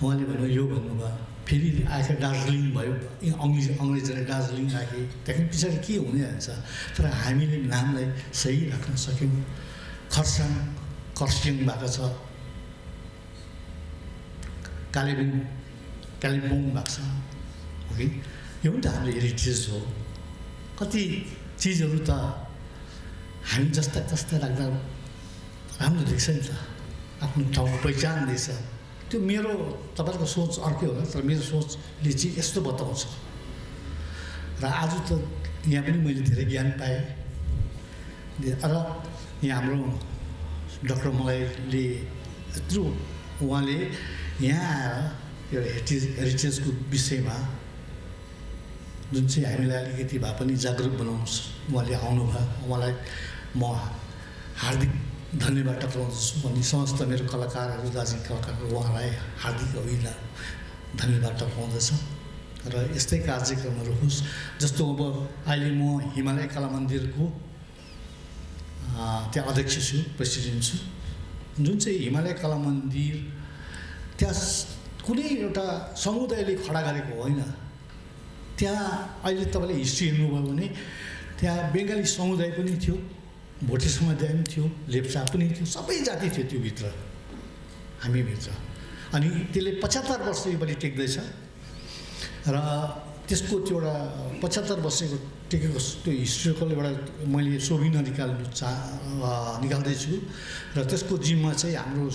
उहाँले भन्नु यो भन्नुभयो। फेरि आखिर दार्जिलिङ भयो, अङ्ग्रेजले दार्जिलिङ राखे, त्यहाँदेखि पछाडि के हुने जान्छ। तर हामीले नामलाई सही राख्न सक्यौँ। खरसाङ खरसाङ भएको छ, कालिम्पोङ भएको छ, हो कि यो पनि त हाम्रो हेरिटेज हो। कति चिजहरू त हामी जस्ता राख्दा राम्रो देख्छ नि त, आफ्नो ठाउँको पहिचान दिन्छ। त्यो मेरो तपाईँको सोच अर्कै होला, तर मेरो सोचले चाहिँ यस्तो बताउँछ। र आज त यहाँ पनि मैले धेरै ज्ञान पाएँ। र यहाँ हाम्रो डाक्टर मलाईले यत्रो उहाँले यहाँ आएर यो हेरिटेजको विषयमा जुन चाहिँ हामीलाई अलिकति भए पनि जागरुक बनाउनुहोस् उहाँले आउनुभयो। उहाँलाई म हार्दिक धन्यवाद टक्राउँदछु भन्ने समस्त मेरो कलाकारहरू, दार्जिलिङ कलाकारहरू उहाँलाई हार्दिक अभिनन्दन धन्यवाद टक्राउँदछ। र यस्तै कार्यक्रमहरू होस्। जस्तो अब अहिले म हिमालय कला मन्दिरको त्यहाँ अध्यक्ष छु, प्रेसिडेन्ट छु। जुन चाहिँ हिमालय कला मन्दिर त्यहाँ कुनै एउटा समुदायले खडा गरेको होइन। त्यहाँ अहिले तपाईँले हिस्ट्री हेर्नुभयो भने त्यहाँ बङ्गाली समुदाय पनि थियो, भोटे समुदाय पनि थियो, लेप्चा पनि थियो, सबै जाति थियो त्योभित्र, हामीभित्र। अनि त्यसले 75 वर्ष योपालि टेक्दैछ। र त्यसको त्यो एउटा 75 वर्षको टेकेको त्यो हिस्ट्रिकल एउटा मैले सोभिन निकाल्दैछु। र त्यसको जिम्मा चाहिँ हाम्रो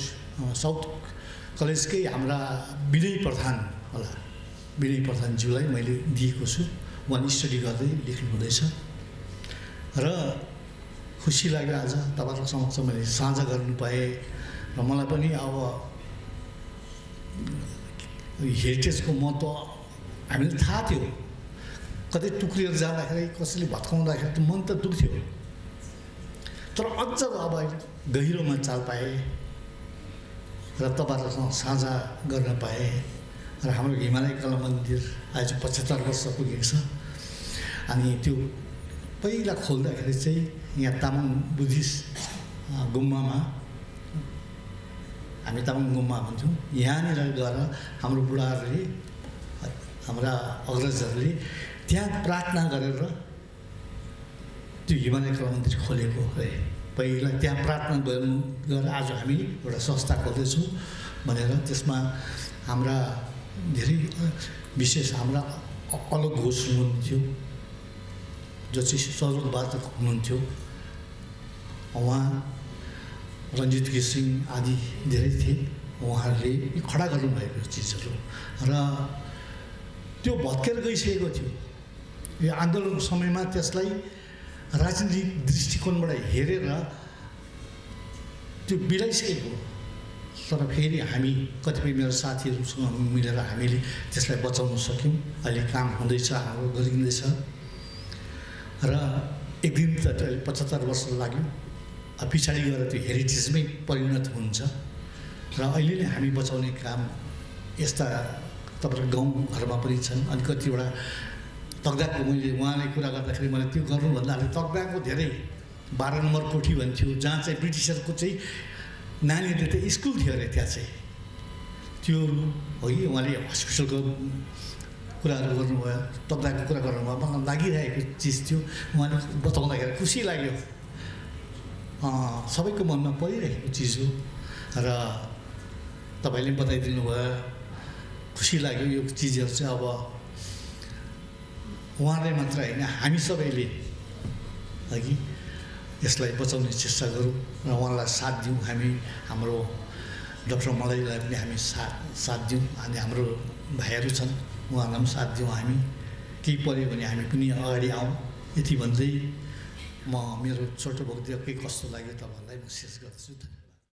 साउथ कलेजकै हाम्रा विनय प्रधान होला, विनय प्रधानज्यूलाई मैले दिएको छु। उहाँले स्टडी गर्दै लेख्नु हुँदैछ। र खुसी लाग्यो आज तपाईँहरूको समक्ष मैले साझा गर्नु पाएँ। र मलाई पनि अब हेरिटेजको महत्त्व हामीले थाहा थियो। कतै टुक्रिएर जाँदाखेरि कसैले भत्काउँदाखेरि त मन त दुख्थ्यो। तर अझ अब गहिरोमा चाल पाएँ र तपाईँहरूसँग साझा गर्न पाएँ। र हाम्रो हिमालय कला मन्दिर आज 75 वर्ष पुगेको छ। अनि त्यो पहिला खोल्दाखेरि चाहिँ यहाँ तामाङ बुद्धिस्ट गुम्बामा, हामी तामाङ गुम्बा भन्छौँ, यहाँनिर गएर हाम्रो बुढाहरूले, हाम्रा अग्रजहरूले त्यहाँ प्रार्थना गरेर त्यो हिमालय कला मन्दिर खोलेको है। पहिला त्यहाँ प्रार्थना गरेर आज हामी एउटा संस्था खोल्दैछौँ भनेर। त्यसमा हाम्रा धेरै विशेष हाम्रा अलग घोष हुनुहुन्थ्यो, जो चाहिँ सरोदवादक हुनुहुन्थ्यो। उहाँ रञ्जित घिसिङ आदि धेरै थिए। उहाँहरूले खडा गर्नुभएको चिजहरू र त्यो भत्केर गइसकेको थियो। यो आन्दोलनको समयमा त्यसलाई राजनीतिक दृष्टिकोणबाट हेरेर त्यो बिलाइसकेको। तर फेरि हामी कतिपय मेरो साथीहरूसँग मिलेर हामीले त्यसलाई बचाउन सक्यौँ। अहिले काम हुँदैछ, हाम्रो गरिँदैछ। र एक दिन त अहिले 75 वर्ष लाग्यो। पछाडि गएर त्यो हेरिटेजमै परिणत हुन्छ। र अहिले नै हामी बचाउने काम यस्ता तपाईँको गाउँघरमा पनि छन्। अनि कतिवटा तकदाहको मैले उहाँले कुरा गर्दाखेरि मलाई त्यो गर्नुभन्दा अहिले तकदाहको धेरै 12 नम्बर कोठी भन्थ्यो, जहाँ चाहिँ ब्रिटिसहरूको चाहिँ नानीहरूले त स्कुल थियो अरे त्यहाँ चाहिँ। त्यो हो कि उहाँले हस्पिटलको कुराहरू गर्नुभयो, तकदाहको कुरा गर्नुभयो, मलाई लागिरहेको चिज थियो। उहाँले बताउँदाखेरि खुसी लाग्यो। सबैको मनमा परिरहेको चिज हो। र तपाईँले बताइदिनु भयो, खुसी लाग्यो। यो चिजहरू चाहिँ अब उहाँले मात्र होइन, हामी सबैले अघि यसलाई बचाउने चेष्टा गरौँ र उहाँलाई साथ दिउँ। हामी हाम्रो डाक्टर मलाईलाई पनि हामी साथ दिउँ। अनि हाम्रो भाइहरू छन्, उहाँलाई पनि साथ दिउँ। हामी केही पऱ्यो भने हामी पनि अगाडि आउँ। यति भन्दै म मेरो छोटो वक्तव्य के कस्तो लाग्यो तपाईँहरूलाई म शेष गर्छु।